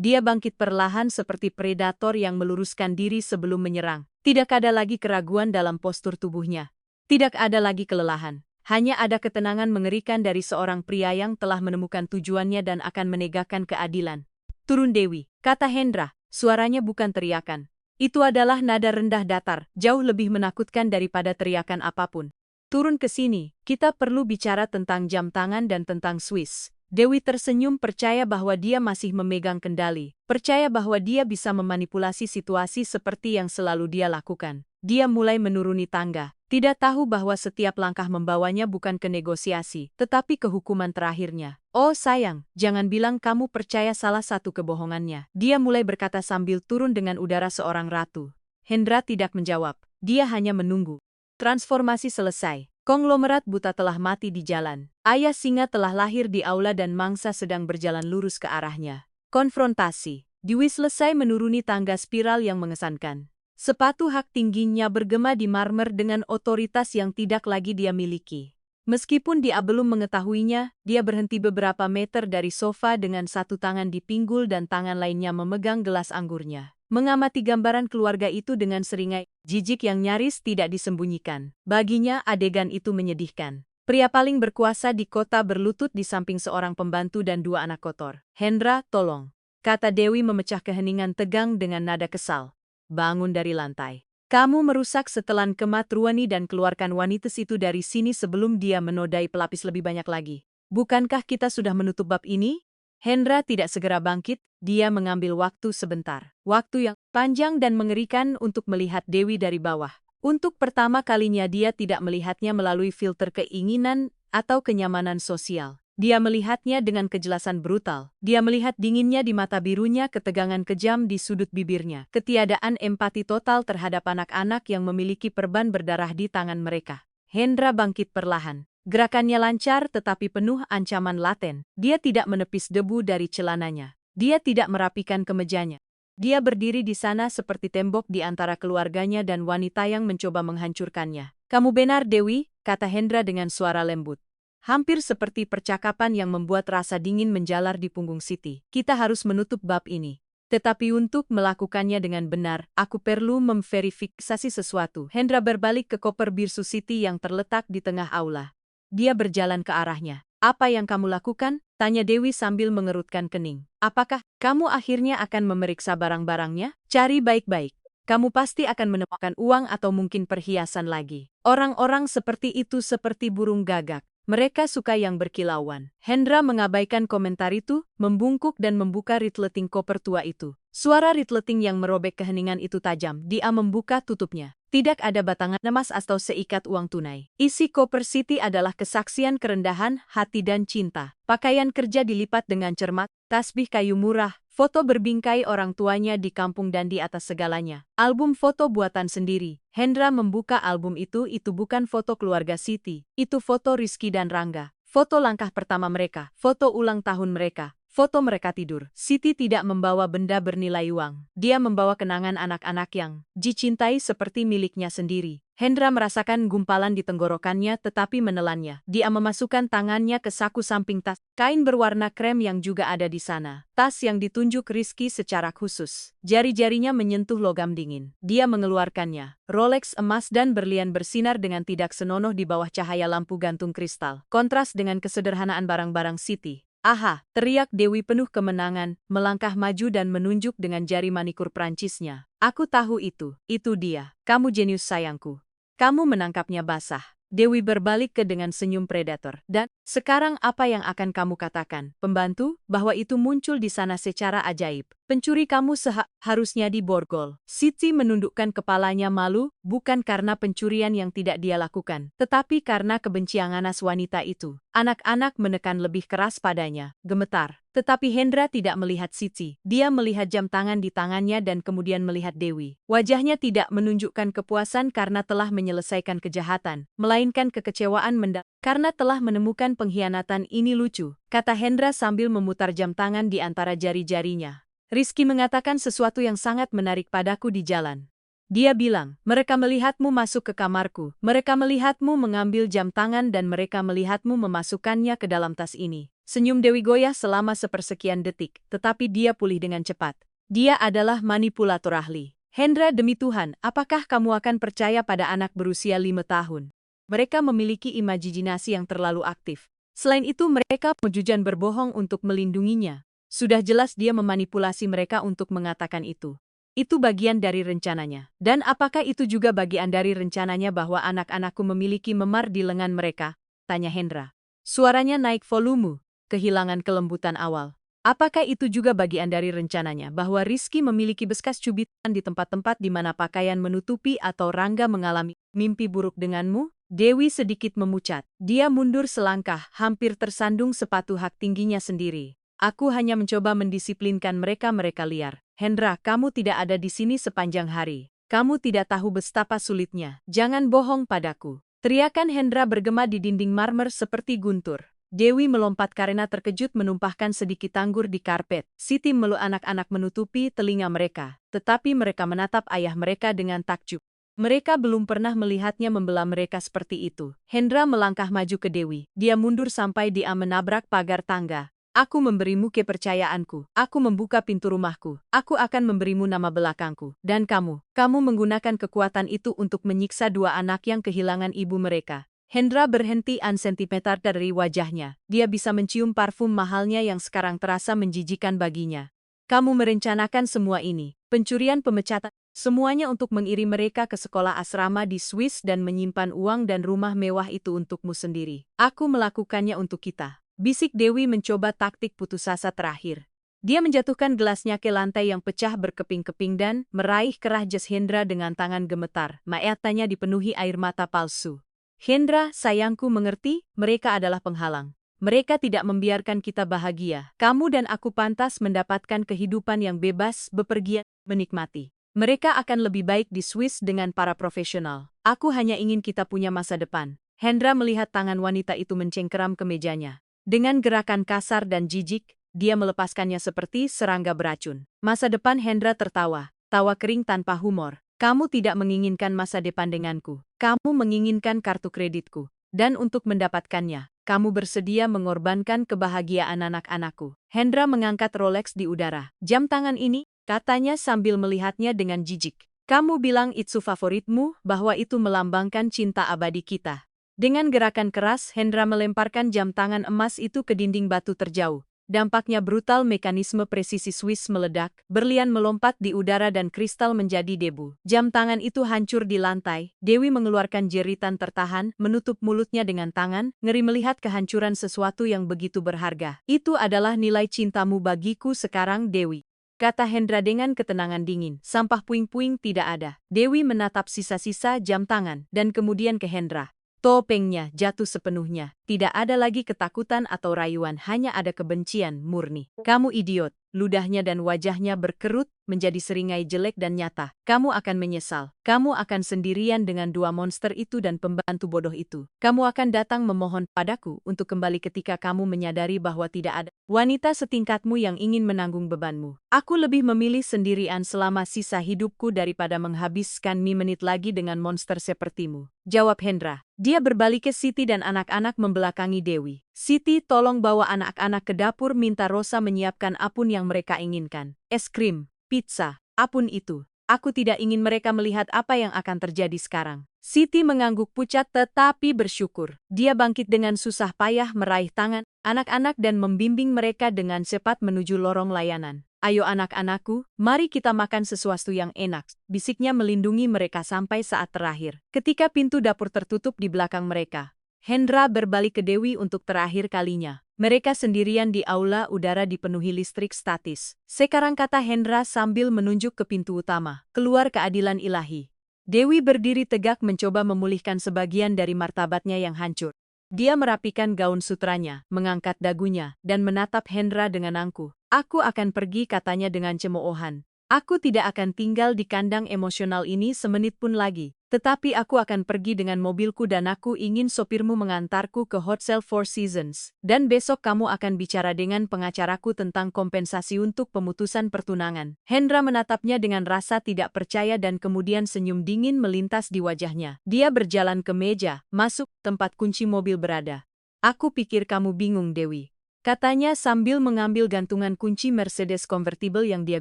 Dia bangkit perlahan seperti predator yang meluruskan diri sebelum menyerang. Tidak ada lagi keraguan dalam postur tubuhnya. Tidak ada lagi kelelahan. Hanya ada ketenangan mengerikan dari seorang pria yang telah menemukan tujuannya dan akan menegakkan keadilan. Turun, Dewi, kata Hendra, suaranya bukan teriakan. Itu adalah nada rendah datar, jauh lebih menakutkan daripada teriakan apapun. Turun ke sini, kita perlu bicara tentang jam tangan dan tentang Swiss. Dewi tersenyum, percaya bahwa dia masih memegang kendali, percaya bahwa dia bisa memanipulasi situasi seperti yang selalu dia lakukan. Dia mulai menuruni tangga, tidak tahu bahwa setiap langkah membawanya bukan ke negosiasi, tetapi ke hukuman terakhirnya. Oh sayang, jangan bilang kamu percaya salah satu kebohongannya. Dia mulai berkata sambil turun dengan udara seorang ratu. Hendra tidak menjawab, dia hanya menunggu. Transformasi selesai. Konglomerat buta telah mati di jalan. Ayah singa telah lahir di aula dan mangsa sedang berjalan lurus ke arahnya. Konfrontasi. Dewi selesai menuruni tangga spiral yang mengesankan. Sepatu hak tingginya bergema di marmer dengan otoritas yang tidak lagi dia miliki. Meskipun dia belum mengetahuinya, dia berhenti beberapa meter dari sofa dengan satu tangan di pinggul dan tangan lainnya memegang gelas anggurnya. Mengamati gambaran keluarga itu dengan seringai jijik yang nyaris tidak disembunyikan. Baginya adegan itu menyedihkan. Pria paling berkuasa di kota berlutut di samping seorang pembantu dan dua anak kotor. Hendra, tolong, kata Dewi memecah keheningan tegang dengan nada kesal. Bangun dari lantai. Kamu merusak setelan kemat Ruani dan keluarkan wanita itu dari sini sebelum dia menodai pelapis lebih banyak lagi. Bukankah kita sudah menutup bab ini? Hendra tidak segera bangkit, dia mengambil waktu sebentar. Waktu yang panjang dan mengerikan untuk melihat Dewi dari bawah. Untuk pertama kalinya dia tidak melihatnya melalui filter keinginan atau kenyamanan sosial. Dia melihatnya dengan kejelasan brutal. Dia melihat dinginnya di mata birunya, ketegangan kejam di sudut bibirnya, ketiadaan empati total terhadap anak-anak yang memiliki perban berdarah di tangan mereka. Hendra bangkit perlahan. Gerakannya lancar tetapi penuh ancaman laten. Dia tidak menepis debu dari celananya. Dia tidak merapikan kemejanya. Dia berdiri di sana seperti tembok di antara keluarganya dan wanita yang mencoba menghancurkannya. Kamu benar, Dewi, kata Hendra dengan suara lembut. Hampir seperti percakapan yang membuat rasa dingin menjalar di punggung Siti. Kita harus menutup bab ini. Tetapi untuk melakukannya dengan benar, aku perlu memverifikasi sesuatu. Hendra berbalik ke koper biru Siti yang terletak di tengah aula. Dia berjalan ke arahnya. Apa yang kamu lakukan? Tanya Dewi sambil mengerutkan kening. Apakah kamu akhirnya akan memeriksa barang-barangnya? Cari baik-baik. Kamu pasti akan menemukan uang atau mungkin perhiasan lagi. Orang-orang seperti itu seperti burung gagak. Mereka suka yang berkilauan. Hendra mengabaikan komentar itu, membungkuk dan membuka resleting koper tua itu. Suara resleting yang merobek keheningan itu tajam. Dia membuka tutupnya. Tidak ada batangan emas atau seikat uang tunai. Isi koper Siti adalah kesaksian kerendahan hati dan cinta. Pakaian kerja dilipat dengan cermat, tasbih kayu murah, foto berbingkai orang tuanya di kampung dan di atas segalanya. Album foto buatan sendiri. Hendra membuka album itu bukan foto keluarga Siti. Itu foto Rizky dan Rangga. Foto langkah pertama mereka, foto ulang tahun mereka, foto mereka tidur. Siti tidak membawa benda bernilai uang. Dia membawa kenangan anak-anak yang dicintai seperti miliknya sendiri. Hendra merasakan gumpalan di tenggorokannya tetapi menelannya. Dia memasukkan tangannya ke saku samping tas kain berwarna krem yang juga ada di sana. Tas yang ditunjuk Rizky secara khusus. Jari-jarinya menyentuh logam dingin. Dia mengeluarkannya. Rolex emas dan berlian bersinar dengan tidak senonoh di bawah cahaya lampu gantung kristal. Kontras dengan kesederhanaan barang-barang Siti. Aha, teriak Dewi penuh kemenangan, melangkah maju dan menunjuk dengan jari manikur Prancisnya. Aku tahu itu dia. Kamu jenius sayangku. Kamu menangkapnya basah. Dewi berbalik ke dengan senyum predator. Dan, sekarang apa yang akan kamu katakan, pembantu, bahwa itu muncul di sana secara ajaib? Pencuri kamu seharusnya diborgol. Siti menundukkan kepalanya malu, bukan karena pencurian yang tidak dia lakukan, tetapi karena kebencian ganas wanita itu. Anak-anak menekan lebih keras padanya, gemetar. Tetapi Hendra tidak melihat Siti. Dia melihat jam tangan di tangannya dan kemudian melihat Dewi. Wajahnya tidak menunjukkan kepuasan karena telah menyelesaikan kejahatan, melainkan kekecewaan karena telah menemukan pengkhianatan. Ini lucu, kata Hendra sambil memutar jam tangan di antara jari-jarinya. Rizky mengatakan sesuatu yang sangat menarik padaku di jalan. Dia bilang, mereka melihatmu masuk ke kamarku, mereka melihatmu mengambil jam tangan dan mereka melihatmu memasukkannya ke dalam tas ini. Senyum Dewi goyah selama sepersekian detik, tetapi dia pulih dengan cepat. Dia adalah manipulator ahli. Hendra, demi Tuhan, apakah kamu akan percaya pada anak berusia 5 tahun? Mereka memiliki imajinasi yang terlalu aktif. Selain itu mereka menjujan berbohong untuk melindunginya. Sudah jelas dia memanipulasi mereka untuk mengatakan itu. Itu bagian dari rencananya. Dan apakah itu juga bagian dari rencananya bahwa anak-anakku memiliki memar di lengan mereka? Tanya Hendra. Suaranya naik volume, kehilangan kelembutan awal. Apakah itu juga bagian dari rencananya bahwa Rizky memiliki bekas cubitan di tempat-tempat di mana pakaian menutupi atau Rangga mengalami mimpi buruk denganmu? Dewi sedikit memucat. Dia mundur selangkah, hampir tersandung sepatu hak tingginya sendiri. Aku hanya mencoba mendisiplinkan mereka liar. Hendra, kamu tidak ada di sini sepanjang hari. Kamu tidak tahu betapa sulitnya. Jangan bohong padaku. Teriakan Hendra bergema di dinding marmer seperti guntur. Dewi melompat karena terkejut menumpahkan sedikit anggur di karpet. Siti meluk anak-anak menutupi telinga mereka. Tetapi mereka menatap ayah mereka dengan takjub. Mereka belum pernah melihatnya membela mereka seperti itu. Hendra melangkah maju ke Dewi. Dia mundur sampai dia menabrak pagar tangga. Aku memberimu kepercayaanku. Aku membuka pintu rumahku. Aku akan memberimu nama belakangku. Dan kamu menggunakan kekuatan itu untuk menyiksa dua anak yang kehilangan ibu mereka. Hendra berhenti sentimeter dari wajahnya. Dia bisa mencium parfum mahalnya yang sekarang terasa menjijikan baginya. Kamu merencanakan semua ini. Pencurian, pemecatan, semuanya untuk mengirim mereka ke sekolah asrama di Swiss dan menyimpan uang dan rumah mewah itu untukmu sendiri. Aku melakukannya untuk kita. Bisik Dewi mencoba taktik putus asa terakhir. Dia menjatuhkan gelasnya ke lantai yang pecah berkeping-keping dan meraih kerah jas Hendra dengan tangan gemetar. Matanya dipenuhi air mata palsu. Hendra, sayangku, mengerti, mereka adalah penghalang. Mereka tidak membiarkan kita bahagia. Kamu dan aku pantas mendapatkan kehidupan yang bebas, bepergian, menikmati. Mereka akan lebih baik di Swiss dengan para profesional. Aku hanya ingin kita punya masa depan. Hendra melihat tangan wanita itu mencengkeram ke mejanya. Dengan gerakan kasar dan jijik, dia melepaskannya seperti serangga beracun. Masa depan, Hendra tertawa, tawa kering tanpa humor. Kamu tidak menginginkan masa depan denganku. Kamu menginginkan kartu kreditku. Dan untuk mendapatkannya, kamu bersedia mengorbankan kebahagiaan anak-anakku. Hendra mengangkat Rolex di udara. Jam tangan ini, katanya sambil melihatnya dengan jijik. Kamu bilang itu favoritmu, bahwa itu melambangkan cinta abadi kita. Dengan gerakan keras, Hendra melemparkan jam tangan emas itu ke dinding batu terjauh. Dampaknya brutal, mekanisme presisi Swiss meledak, berlian melompat di udara dan kristal menjadi debu. Jam tangan itu hancur di lantai. Dewi mengeluarkan jeritan tertahan, menutup mulutnya dengan tangan, ngeri melihat kehancuran sesuatu yang begitu berharga. Itu adalah nilai cintamu bagiku sekarang, Dewi, kata Hendra dengan ketenangan dingin. Sampah puing-puing tidak ada. Dewi menatap sisa-sisa jam tangan, dan kemudian ke Hendra. Topengnya jatuh sepenuhnya. Tidak ada lagi ketakutan atau rayuan, hanya ada kebencian murni. Kamu idiot. Ludahnya dan wajahnya berkerut, menjadi seringai jelek dan nyata. Kamu akan menyesal. Kamu akan sendirian dengan dua monster itu dan pembantu bodoh itu. Kamu akan datang memohon padaku untuk kembali ketika kamu menyadari bahwa tidak ada wanita setingkatmu yang ingin menanggung bebanmu. Aku lebih memilih sendirian selama sisa hidupku daripada menghabiskan menit lagi dengan monster sepertimu, jawab Hendra. Dia berbalik ke Siti dan anak-anak membelakangi Dewi. Siti, tolong bawa anak-anak ke dapur, minta Rosa menyiapkan apapun yang mereka inginkan. Es krim, pizza, apapun itu. Aku tidak ingin mereka melihat apa yang akan terjadi sekarang. Siti mengangguk pucat tetapi bersyukur. Dia bangkit dengan susah payah meraih tangan anak-anak dan membimbing mereka dengan cepat menuju lorong layanan. Ayo anak-anakku, mari kita makan sesuatu yang enak, bisiknya melindungi mereka sampai saat terakhir. Ketika pintu dapur tertutup di belakang mereka, Hendra berbalik ke Dewi untuk terakhir kalinya. Mereka sendirian di aula, udara dipenuhi listrik statis. Sekarang, kata Hendra sambil menunjuk ke pintu utama. Keluar keadilan ilahi. Dewi berdiri tegak mencoba memulihkan sebagian dari martabatnya yang hancur. Dia merapikan gaun sutranya, mengangkat dagunya, dan menatap Hendra dengan angkuh. Aku akan pergi, katanya dengan cemoohan. Aku tidak akan tinggal di kandang emosional ini semenit pun lagi. Tetapi aku akan pergi dengan mobilku dan aku ingin sopirmu mengantarku ke Hotel Four Seasons. Dan besok kamu akan bicara dengan pengacaraku tentang kompensasi untuk pemutusan pertunangan. Hendra menatapnya dengan rasa tidak percaya dan kemudian senyum dingin melintas di wajahnya. Dia berjalan ke meja, masuk tempat kunci mobil berada. Aku pikir kamu bingung, Dewi, katanya sambil mengambil gantungan kunci Mercedes convertible yang dia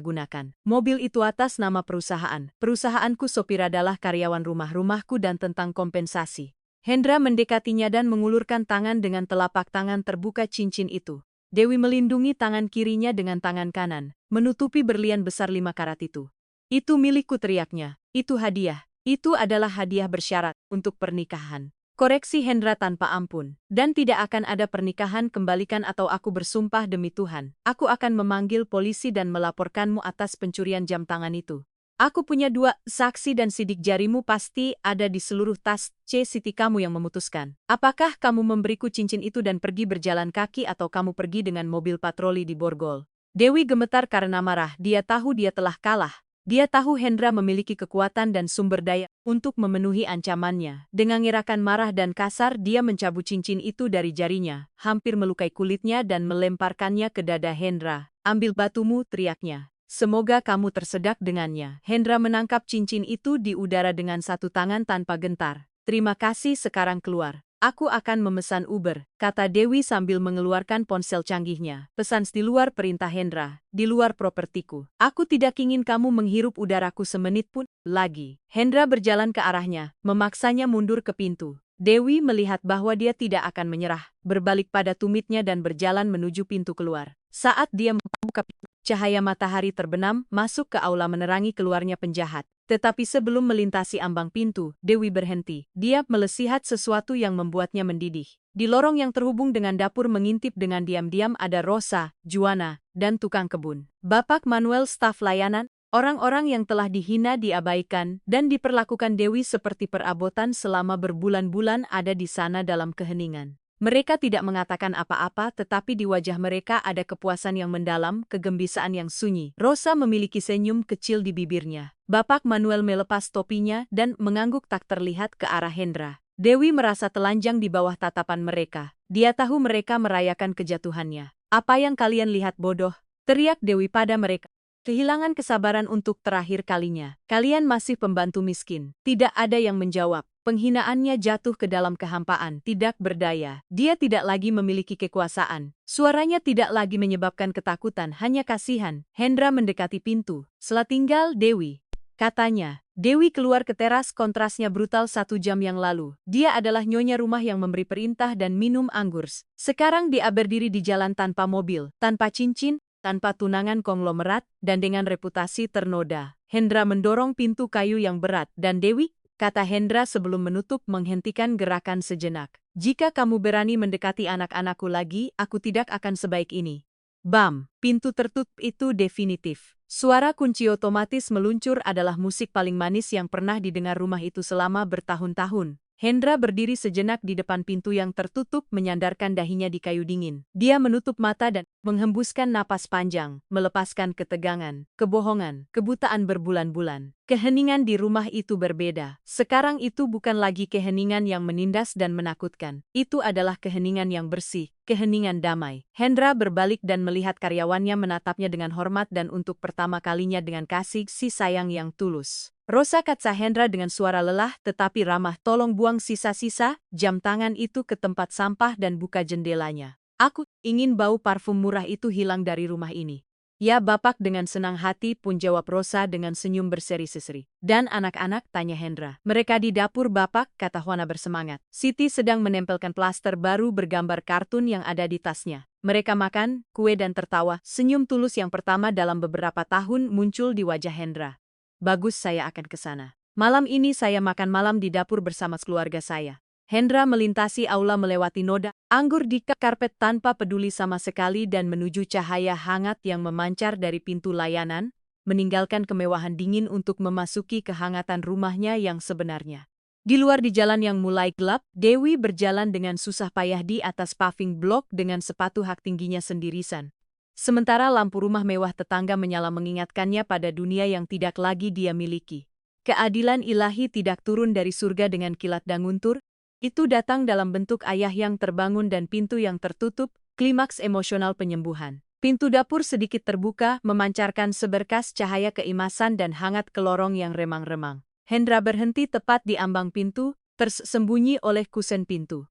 gunakan. Mobil itu atas nama perusahaan. Perusahaanku sopir adalah karyawan rumahku dan tentang kompensasi. Hendra mendekatinya dan mengulurkan tangan dengan telapak tangan terbuka cincin itu. Dewi melindungi tangan kirinya dengan tangan kanan, menutupi berlian besar 5 karat itu. Itu milikku, teriaknya. Itu hadiah. Itu adalah hadiah bersyarat untuk pernikahan. Koreksi Hendra tanpa ampun. Dan tidak akan ada pernikahan, kembalikan atau aku bersumpah demi Tuhan. Aku akan memanggil polisi dan melaporkanmu atas pencurian jam tangan itu. Aku punya 2 saksi dan sidik jarimu pasti ada di seluruh tas CCTV kamu yang memutuskan. Apakah kamu memberiku cincin itu dan pergi berjalan kaki atau kamu pergi dengan mobil patroli di Borgol? Dewi gemetar karena marah. Dia tahu dia telah kalah. Dia tahu Hendra memiliki kekuatan dan sumber daya untuk memenuhi ancamannya. Dengan gerakan marah dan kasar, dia mencabut cincin itu dari jarinya, hampir melukai kulitnya dan melemparkannya ke dada Hendra. Ambil batumu, teriaknya. Semoga kamu tersedak dengannya. Hendra menangkap cincin itu di udara dengan satu tangan tanpa gentar. Terima kasih, sekarang keluar. Aku akan memesan Uber, kata Dewi sambil mengeluarkan ponsel canggihnya. Pesan di luar perintah Hendra, di luar propertiku. Aku tidak ingin kamu menghirup udaraku semenit pun lagi. Hendra berjalan ke arahnya, memaksanya mundur ke pintu. Dewi melihat bahwa dia tidak akan menyerah, berbalik pada tumitnya dan berjalan menuju pintu keluar. Saat dia membuka pintu, cahaya matahari terbenam masuk ke aula menerangi keluarnya penjahat. Tetapi sebelum melintasi ambang pintu, Dewi berhenti. Dia melihat sesuatu yang membuatnya mendidih. Di lorong yang terhubung dengan dapur mengintip dengan diam-diam ada Rosa, Juana, dan tukang kebun. Bapak Manuel, staf layanan, orang-orang yang telah dihina, diabaikan, dan diperlakukan Dewi seperti perabotan selama berbulan-bulan ada di sana dalam keheningan. Mereka tidak mengatakan apa-apa, tetapi di wajah mereka ada kepuasan yang mendalam, kegembiraan yang sunyi. Rosa memiliki senyum kecil di bibirnya. Bapak Manuel melepas topinya dan mengangguk tak terlihat ke arah Hendra. Dewi merasa telanjang di bawah tatapan mereka. Dia tahu mereka merayakan kejatuhannya. Apa yang kalian lihat, bodoh? Teriak Dewi pada mereka. Kehilangan kesabaran untuk terakhir kalinya. Kalian masih pembantu miskin. Tidak ada yang menjawab. Penghinaannya jatuh ke dalam kehampaan, tidak berdaya. Dia tidak lagi memiliki kekuasaan. Suaranya tidak lagi menyebabkan ketakutan, hanya kasihan. Hendra mendekati pintu. Setelah tinggal Dewi, katanya. Dewi keluar ke teras, kontrasnya brutal 1 jam yang lalu. Dia adalah nyonya rumah yang memberi perintah dan minum anggur. Sekarang dia berdiri di jalan tanpa mobil, tanpa cincin, tanpa tunangan konglomerat, dan dengan reputasi ternoda. Hendra mendorong pintu kayu yang berat, dan Dewi, kata Hendra sebelum menutup, menghentikan gerakan sejenak. Jika kamu berani mendekati anak-anakku lagi, aku tidak akan sebaik ini. Bam! Pintu tertutup itu definitif. Suara kunci otomatis meluncur adalah musik paling manis yang pernah didengar rumah itu selama bertahun-tahun. Hendra berdiri sejenak di depan pintu yang tertutup, menyandarkan dahinya di kayu dingin. Dia menutup mata dan menghembuskan napas panjang, melepaskan ketegangan, kebohongan, kebutaan berbulan-bulan. Keheningan di rumah itu berbeda. Sekarang itu bukan lagi keheningan yang menindas dan menakutkan. Itu adalah keheningan yang bersih, keheningan damai. Hendra berbalik dan melihat karyawannya menatapnya dengan hormat dan untuk pertama kalinya dengan kasih sayang yang tulus. Rosa, kata Hendra dengan suara lelah tetapi ramah, tolong buang sisa-sisa jam tangan itu ke tempat sampah dan buka jendelanya. Aku ingin bau parfum murah itu hilang dari rumah ini. Ya, Bapak, dengan senang hati pun jawab Rosa dengan senyum berseri-seri. Dan anak-anak, tanya Hendra. Mereka di dapur, Bapak, kata Juana bersemangat. Siti sedang menempelkan plaster baru bergambar kartun yang ada di tasnya. Mereka makan kue dan tertawa. Senyum tulus yang pertama dalam beberapa tahun muncul di wajah Hendra. Bagus, saya akan ke sana. Malam ini saya makan malam di dapur bersama keluarga saya. Hendra melintasi aula melewati noda anggur di karpet tanpa peduli sama sekali dan menuju cahaya hangat yang memancar dari pintu layanan, meninggalkan kemewahan dingin untuk memasuki kehangatan rumahnya yang sebenarnya. Di luar di jalan yang mulai gelap, Dewi berjalan dengan susah payah di atas paving block dengan sepatu hak tingginya sendirian. Sementara lampu rumah mewah tetangga menyala mengingatkannya pada dunia yang tidak lagi dia miliki. Keadilan ilahi tidak turun dari surga dengan kilat dan guntur, itu datang dalam bentuk ayah yang terbangun dan pintu yang tertutup, klimaks emosional penyembuhan. Pintu dapur sedikit terbuka, memancarkan seberkas cahaya keimasan dan hangat ke lorong yang remang-remang. Hendra berhenti tepat di ambang pintu, tersembunyi oleh kusen pintu.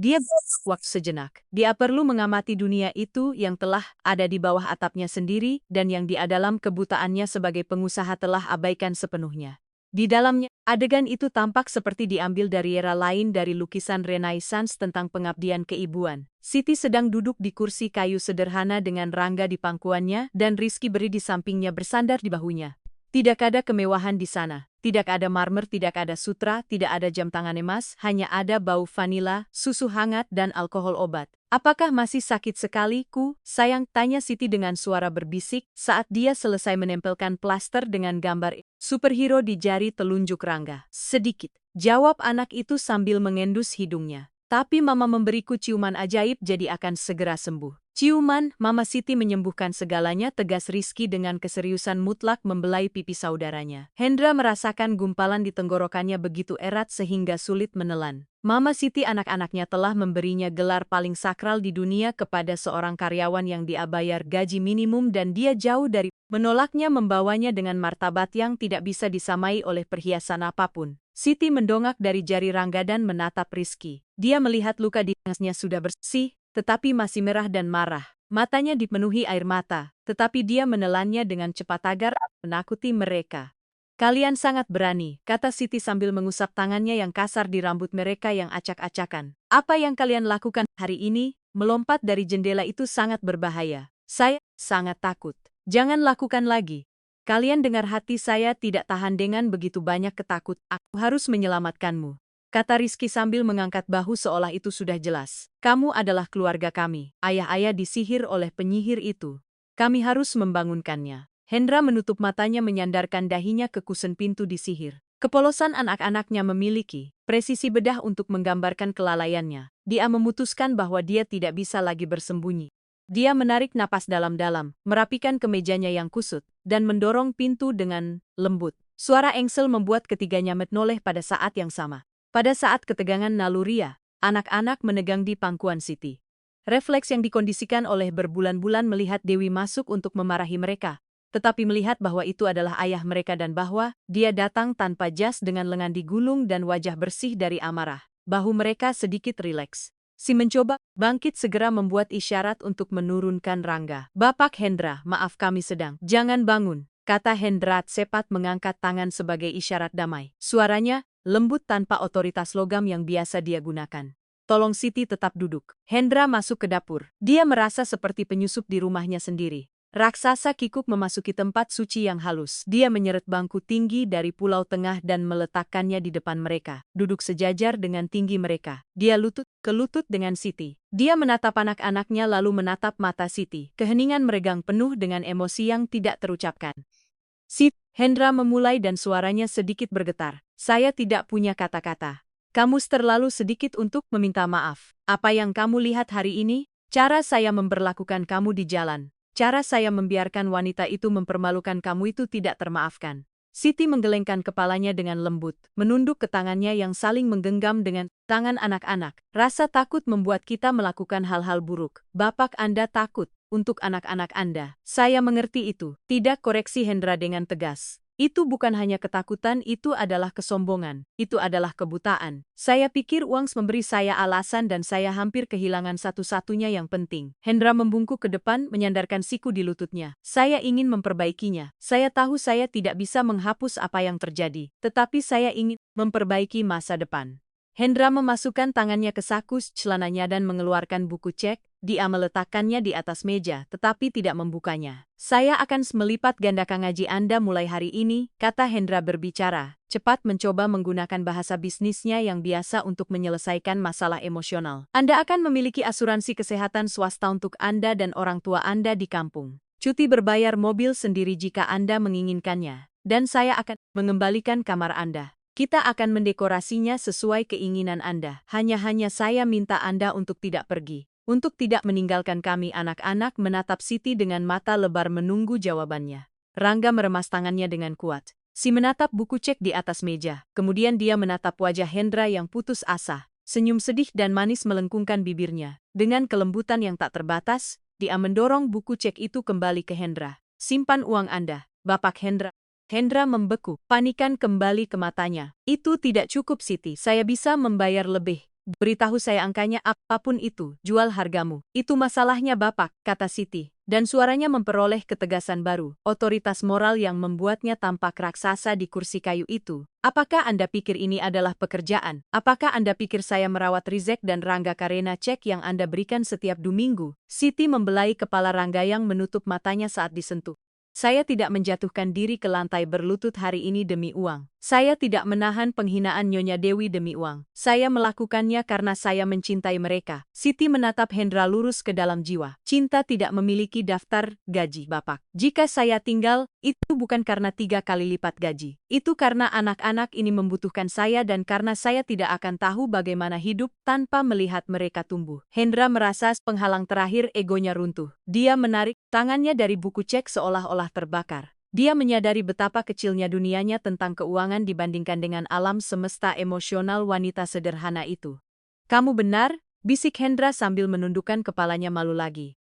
Dia waktu sejenak. Dia perlu mengamati dunia itu yang telah ada di bawah atapnya sendiri dan yang dia dalam kebutaannya sebagai pengusaha telah abaikan sepenuhnya. Di dalamnya, adegan itu tampak seperti diambil dari era lain dari lukisan Renaissance tentang pengabdian keibuan. Siti sedang duduk di kursi kayu sederhana dengan Rangga di pangkuannya dan Rizky beri di sampingnya bersandar di bahunya. Tidak ada kemewahan di sana. Tidak ada marmer, tidak ada sutra, tidak ada jam tangan emas, hanya ada bau vanila, susu hangat, dan alkohol obat. Apakah masih sakit sekali, ku? Sayang, tanya Siti dengan suara berbisik saat dia selesai menempelkan plaster dengan gambar superhero di jari telunjuk Rangga. Sedikit, jawab anak itu sambil mengendus hidungnya. Tapi mama memberiku ciuman ajaib jadi akan segera sembuh. Ciuman, Mama Siti menyembuhkan segalanya, tegas Rizky dengan keseriusan mutlak membelai pipi saudaranya. Hendra merasakan gumpalan di tenggorokannya begitu erat sehingga sulit menelan. Mama Siti anak-anaknya telah memberinya gelar paling sakral di dunia kepada seorang karyawan yang dia bayar gaji minimum dan dia jauh dari menolaknya membawanya dengan martabat yang tidak bisa disamai oleh perhiasan apapun. Siti mendongak dari jari Rangga dan menatap Rizky. Dia melihat luka di tangannya sudah bersih, tetapi masih merah dan marah. Matanya dipenuhi air mata, tetapi dia menelannya dengan cepat agar menakuti mereka. Kalian sangat berani, kata Siti sambil mengusap tangannya yang kasar di rambut mereka yang acak-acakan. Apa yang kalian lakukan hari ini, melompat dari jendela itu sangat berbahaya. Saya sangat takut. Jangan lakukan lagi. Kalian dengar hati saya tidak tahan dengan begitu banyak ketakut. Aku harus menyelamatkanmu. Kata Rizky sambil mengangkat bahu seolah itu sudah jelas. Kamu adalah keluarga kami. Ayah-ayah disihir oleh penyihir itu. Kami harus membangunkannya. Hendra menutup matanya menyandarkan dahinya ke kusen pintu disihir. Kepolosan anak-anaknya memiliki presisi bedah untuk menggambarkan kelalaiannya. Dia memutuskan bahwa dia tidak bisa lagi bersembunyi. Dia menarik napas dalam-dalam, merapikan kemejanya yang kusut, dan mendorong pintu dengan lembut. Suara engsel membuat ketiganya menoleh pada saat yang sama. Pada saat ketegangan naluriah, anak-anak menegang di pangkuan Siti. Refleks yang dikondisikan oleh berbulan-bulan melihat Dewi masuk untuk memarahi mereka, tetapi melihat bahwa itu adalah ayah mereka dan bahwa dia datang tanpa jas dengan lengan digulung dan wajah bersih dari amarah. Bahu mereka sedikit rileks. Si mencoba bangkit segera membuat isyarat untuk menurunkan Rangga. Bapak Hendra, maaf kami sedang. Jangan bangun, kata Hendra cepat mengangkat tangan sebagai isyarat damai. Suaranya lembut tanpa otoritas logam yang biasa dia gunakan. Tolong Siti tetap duduk. Hendra masuk ke dapur. Dia merasa seperti penyusup di rumahnya sendiri. Raksasa kikuk memasuki tempat suci yang halus. Dia menyeret bangku tinggi dari Pulau Tengah dan meletakkannya di depan mereka. Duduk sejajar dengan tinggi mereka. Dia lutut ke lutut dengan Siti. Dia menatap anak-anaknya lalu menatap mata Siti. Keheningan meregang penuh dengan emosi yang tidak terucapkan. Siti, Hendra memulai dan suaranya sedikit bergetar. Saya tidak punya kata-kata. Kamu terlalu sedikit untuk meminta maaf. Apa yang kamu lihat hari ini? Cara saya memperlakukan kamu di jalan. Cara saya membiarkan wanita itu mempermalukan kamu itu tidak termaafkan. Siti menggelengkan kepalanya dengan lembut, menunduk ke tangannya yang saling menggenggam dengan tangan anak-anak. Rasa takut membuat kita melakukan hal-hal buruk. Bapak Anda takut untuk anak-anak Anda. Saya mengerti itu. Tidak, koreksi Hendra dengan tegas. Itu bukan hanya ketakutan, itu adalah kesombongan. Itu adalah kebutaan. Saya pikir uang memberi saya alasan dan saya hampir kehilangan satu-satunya yang penting. Hendra membungkuk ke depan, menyandarkan siku di lututnya. Saya ingin memperbaikinya. Saya tahu saya tidak bisa menghapus apa yang terjadi. Tetapi saya ingin memperbaiki masa depan. Hendra memasukkan tangannya ke saku celananya dan mengeluarkan buku cek. Dia meletakkannya di atas meja, tetapi tidak membukanya. Saya akan melipat gandakan gaji Anda mulai hari ini, kata Hendra berbicara. cepat mencoba menggunakan bahasa bisnisnya yang biasa untuk menyelesaikan masalah emosional. Anda akan memiliki asuransi kesehatan swasta untuk Anda dan orang tua Anda di kampung. Cuti berbayar mobil sendiri jika Anda menginginkannya. Dan saya akan mengembalikan kamar Anda. Kita akan mendekorasinya sesuai keinginan Anda. Hanya saya minta Anda untuk tidak pergi. Untuk tidak meninggalkan kami. Anak-anak menatap Siti dengan mata lebar menunggu jawabannya. Rangga meremas tangannya dengan kuat. Si menatap buku cek di atas meja. Kemudian dia menatap wajah Hendra yang putus asa. Senyum sedih dan manis melengkungkan bibirnya. Dengan kelembutan yang tak terbatas, dia mendorong buku cek itu kembali ke Hendra. Simpan uang Anda, Bapak Hendra. Hendra membeku, panikan kembali ke matanya. Itu tidak cukup Siti, saya bisa membayar lebih. Beritahu saya angkanya apapun itu, jual hargamu. Itu masalahnya Bapak, kata Siti. Dan suaranya memperoleh ketegasan baru, otoritas moral yang membuatnya tampak raksasa di kursi kayu itu. Apakah Anda pikir ini adalah pekerjaan? Apakah Anda pikir saya merawat Rizek dan Rangga karena cek yang Anda berikan setiap 2 minggu? Siti membelai kepala Rangga yang menutup matanya saat disentuh. Saya tidak menjatuhkan diri ke lantai berlutut hari ini demi uang. Saya tidak menahan penghinaan Nyonya Dewi demi uang. Saya melakukannya karena saya mencintai mereka. Siti menatap Hendra lurus ke dalam jiwa. Cinta tidak memiliki daftar gaji, Bapak. Jika saya tinggal, itu bukan karena 3 kali lipat gaji. Itu karena anak-anak ini membutuhkan saya dan karena saya tidak akan tahu bagaimana hidup tanpa melihat mereka tumbuh. Hendra merasa penghalang terakhir egonya runtuh. Dia menarik tangannya dari buku cek seolah-olah terbakar. Dia menyadari betapa kecilnya dunianya tentang keuangan dibandingkan dengan alam semesta emosional wanita sederhana itu. Kamu benar, bisik Hendra sambil menundukkan kepalanya malu lagi.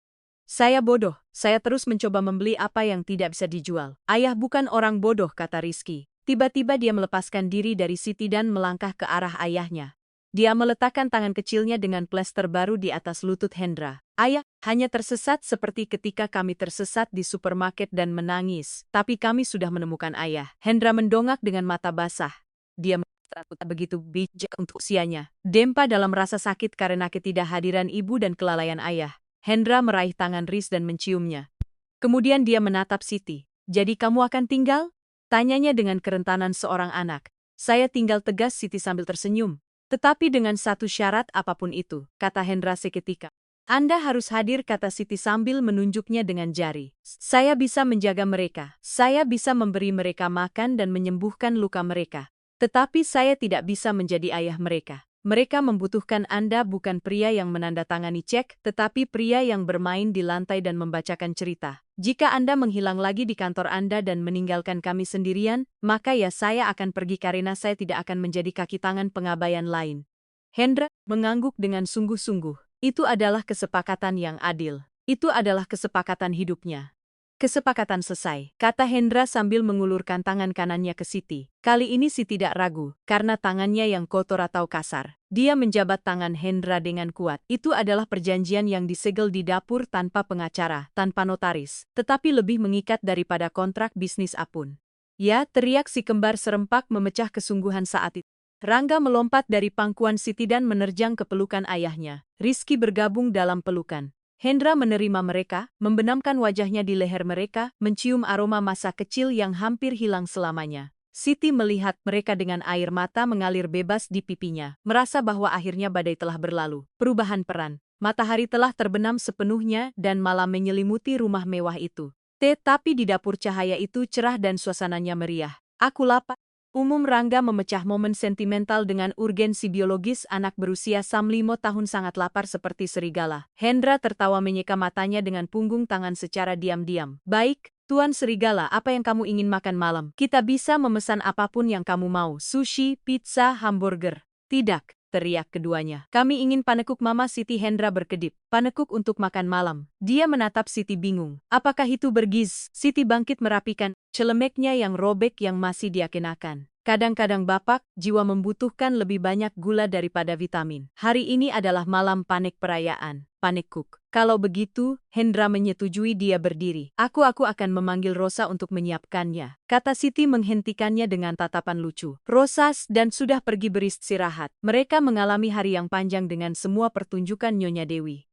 Saya bodoh, saya terus mencoba membeli apa yang tidak bisa dijual. Ayah bukan orang bodoh, kata Rizky. Tiba-tiba dia melepaskan diri dari Siti dan melangkah ke arah ayahnya. Dia meletakkan tangan kecilnya dengan plester baru di atas lutut Hendra. Ayah, hanya tersesat seperti ketika kami tersesat di supermarket dan menangis. Tapi kami sudah menemukan ayah. Hendra mendongak dengan mata basah. Dia tak begitu bijak untuk usianya. Dempa dalam rasa sakit karena ketidakhadiran ibu dan kelalaian ayah. Hendra meraih tangan Riz dan menciumnya. Kemudian dia menatap Siti. Jadi kamu akan tinggal? Tanyanya dengan kerentanan seorang anak. Saya tinggal, tegas Siti sambil tersenyum. Tetapi dengan satu syarat apapun itu, kata Hendra seketika. Anda harus hadir, kata Siti sambil menunjuknya dengan jari. Saya bisa menjaga mereka. Saya bisa memberi mereka makan dan menyembuhkan luka mereka. Tetapi saya tidak bisa menjadi ayah mereka. Mereka membutuhkan Anda, bukan pria yang menandatangani cek, tetapi pria yang bermain di lantai dan membacakan cerita. Jika Anda menghilang lagi di kantor Anda dan meninggalkan kami sendirian, maka ya saya akan pergi karena saya tidak akan menjadi kaki tangan pengabaian lain. Hendra mengangguk dengan sungguh-sungguh. Itu adalah kesepakatan yang adil. Itu adalah kesepakatan hidupnya. Kesepakatan selesai, kata Hendra sambil mengulurkan tangan kanannya ke Siti. Kali ini Siti tidak ragu, karena tangannya yang kotor atau kasar. Dia menjabat tangan Hendra dengan kuat. Itu adalah perjanjian yang disegel di dapur tanpa pengacara, tanpa notaris, tetapi lebih mengikat daripada kontrak bisnis apapun. Ya, teriak si kembar serempak memecah kesungguhan saat itu. Rangga melompat dari pangkuan Siti dan menerjang ke pelukan ayahnya. Rizky bergabung dalam pelukan. Hendra menerima mereka, membenamkan wajahnya di leher mereka, mencium aroma masa kecil yang hampir hilang selamanya. Siti melihat mereka dengan air mata mengalir bebas di pipinya, merasa bahwa akhirnya badai telah berlalu. Perubahan peran. Matahari telah terbenam sepenuhnya dan malam menyelimuti rumah mewah itu. Tetapi di dapur cahaya itu cerah dan suasananya meriah. Aku lapar. Umum Rangga memecah momen sentimental dengan urgensi biologis. Anak berusia 5 tahun sangat lapar seperti serigala. Hendra tertawa menyeka matanya dengan punggung tangan secara diam-diam. Baik, Tuan Serigala, apa yang kamu ingin makan malam? Kita bisa memesan apapun yang kamu mau. Sushi, pizza, hamburger. Tidak, teriak keduanya. Kami ingin panekuk, Mama. Siti. Hendra berkedip. Panekuk untuk makan malam. Dia menatap Siti bingung. Apakah itu bergizi? Siti bangkit merapikan celemeknya yang robek yang masih dia kenakan. Kadang-kadang Bapak, jiwa membutuhkan lebih banyak gula daripada vitamin. Hari ini adalah malam panek perayaan. Panekuk. Kalau begitu, Hendra menyetujui. Dia berdiri. Aku akan memanggil Rosa untuk menyiapkannya, kata Siti menghentikannya dengan tatapan lucu. Rosa dan sudah pergi beristirahat. Mereka mengalami hari yang panjang dengan semua pertunjukan Nyonya Dewi.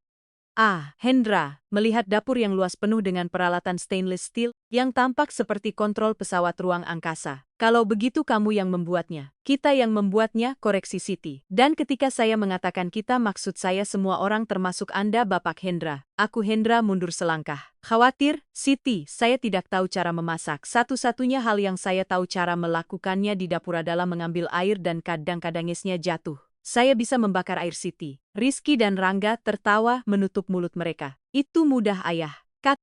Ah, Hendra, melihat dapur yang luas penuh dengan peralatan stainless steel, yang tampak seperti kontrol pesawat ruang angkasa. Kalau begitu kamu yang membuatnya. Kita yang membuatnya, koreksi Siti. Dan ketika saya mengatakan kita maksud saya semua orang termasuk Anda Bapak Hendra. Aku Hendra mundur selangkah. Khawatir, Siti, saya tidak tahu cara memasak. Satu-satunya hal yang saya tahu cara melakukannya di dapur adalah mengambil air dan kadang-kadang esnya jatuh. Saya bisa membakar air Siti. Rizky dan Rangga tertawa menutup mulut mereka. Itu mudah ayah.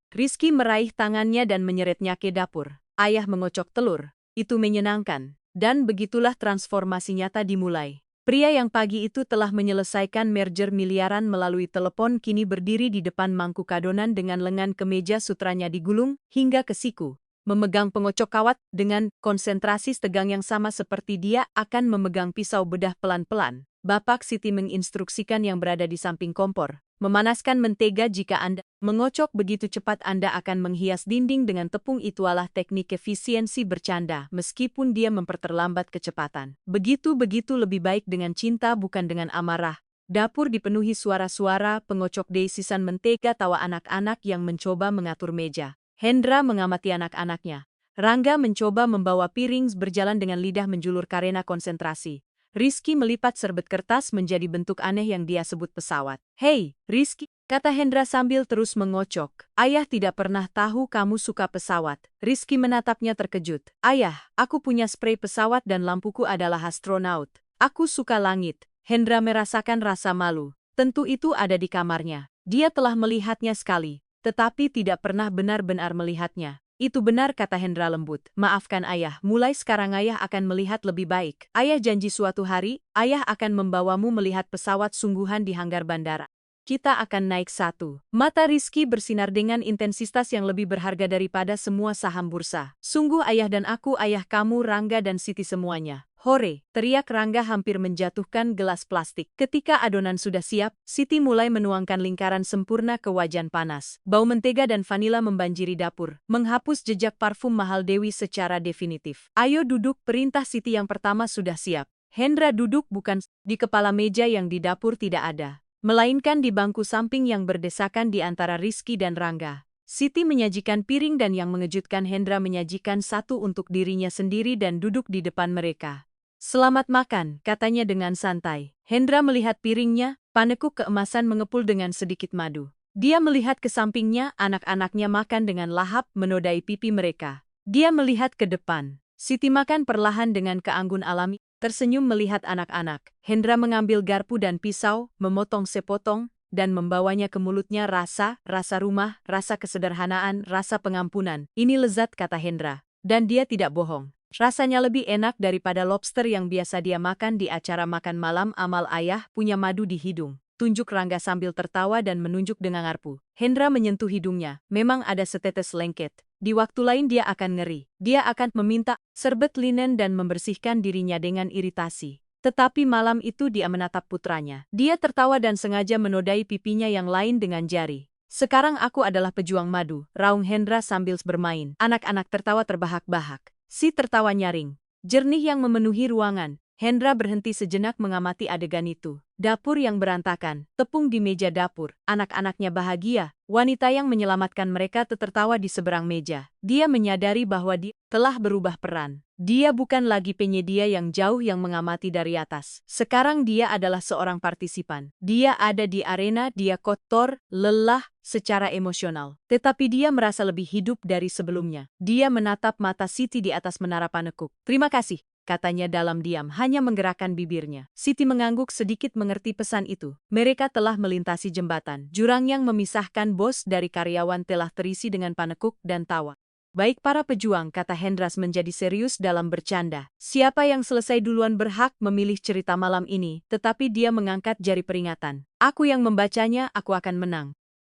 Rizky meraih tangannya dan menyeretnya ke dapur. Ayah mengocok telur. Itu menyenangkan. Dan begitulah transformasi nyata dimulai. Pria yang pagi itu telah menyelesaikan merger miliaran melalui telepon kini berdiri di depan mangkuk adonan dengan lengan kemeja sutranya digulung hingga ke siku. Memegang pengocok kawat dengan konsentrasi tegang yang sama seperti dia akan memegang pisau bedah pelan-pelan. Bapak Siti menginstruksikan yang berada di samping kompor. Memanaskan mentega jika Anda mengocok begitu cepat Anda akan menghias dinding dengan tepung itulah teknik efisiensi bercanda meskipun dia memperterlambat kecepatan. Begitu-begitu lebih baik dengan cinta bukan dengan amarah. Dapur dipenuhi suara-suara pengocok desisan mentega tawa anak-anak yang mencoba mengatur meja. Hendra mengamati anak-anaknya. Rangga mencoba membawa piring berjalan dengan lidah menjulur karena konsentrasi. Rizky melipat serbet kertas menjadi bentuk aneh yang dia sebut pesawat. Hei, Rizky, kata Hendra sambil terus mengocok. Ayah tidak pernah tahu kamu suka pesawat. Rizky menatapnya terkejut. Ayah, aku punya sprei pesawat dan lampuku adalah astronaut. Aku suka langit. Hendra merasakan rasa malu. Tentu itu ada di kamarnya. Dia telah melihatnya sekali. Tetapi tidak pernah benar-benar melihatnya. Itu benar kata Hendra lembut. Maafkan ayah, mulai sekarang ayah akan melihat lebih baik. Ayah janji suatu hari, ayah akan membawamu melihat pesawat sungguhan di hanggar bandara. Kita akan naik satu. Mata Rizky bersinar dengan intensitas yang lebih berharga daripada semua saham bursa. Sungguh ayah dan aku, ayah kamu, Rangga dan Siti semuanya. Hore, teriak Rangga hampir menjatuhkan gelas plastik. Ketika adonan sudah siap, Siti mulai menuangkan lingkaran sempurna ke wajan panas. Bau mentega dan vanila membanjiri dapur, menghapus jejak parfum mahal Dewi secara definitif. Ayo duduk, perintah Siti yang pertama sudah siap. Hendra duduk bukan di kepala meja yang di dapur tidak ada, melainkan di bangku samping yang berdesakan di antara Rizky dan Rangga. Siti menyajikan piring dan yang mengejutkan Hendra menyajikan satu untuk dirinya sendiri dan duduk di depan mereka. Selamat makan, katanya dengan santai. Hendra melihat piringnya, panekuk keemasan mengepul dengan sedikit madu. Dia melihat ke sampingnya, anak-anaknya makan dengan lahap menodai pipi mereka. Dia melihat ke depan. Siti makan perlahan dengan keanggun alami, tersenyum melihat anak-anak. Hendra mengambil garpu dan pisau, memotong sepotong, dan membawanya ke mulutnya rasa rumah, rasa kesederhanaan, rasa pengampunan. Ini lezat kata Hendra. Dan dia tidak bohong. Rasanya lebih enak daripada lobster yang biasa dia makan di acara makan malam amal ayah punya madu di hidung. Tunjuk Rangga sambil tertawa dan menunjuk dengan garpu. Hendra menyentuh hidungnya. Memang ada setetes lengket. Di waktu lain dia akan ngeri. Dia akan meminta serbet linen dan membersihkan dirinya dengan iritasi. Tetapi malam itu dia menatap putranya. Dia tertawa dan sengaja menodai pipinya yang lain dengan jari. Sekarang aku adalah pejuang madu, raung Hendra sambil bermain. Anak-anak tertawa terbahak-bahak. Si tertawa nyaring. Jernih yang memenuhi ruangan. Hendra berhenti sejenak mengamati adegan itu. Dapur yang berantakan, tepung di meja dapur, anak-anaknya bahagia, wanita yang menyelamatkan mereka tertawa di seberang meja. Dia menyadari bahwa dia telah berubah peran. Dia bukan lagi penyedia yang jauh yang mengamati dari atas. Sekarang dia adalah seorang partisipan. Dia ada di arena, dia kotor, lelah, secara emosional. Tetapi dia merasa lebih hidup dari sebelumnya. Dia menatap mata Siti di atas menara panekuk. Terima kasih, katanya dalam diam, hanya menggerakkan bibirnya. Siti mengangguk sedikit mengerti pesan itu. Mereka telah melintasi jembatan. Jurang yang memisahkan bos dari karyawan telah terisi dengan panekuk dan tawa. Baik para pejuang, kata Hendras menjadi serius dalam bercanda. Siapa yang selesai duluan berhak memilih cerita malam ini, tetapi dia mengangkat jari peringatan. Aku yang membacanya, aku akan menang.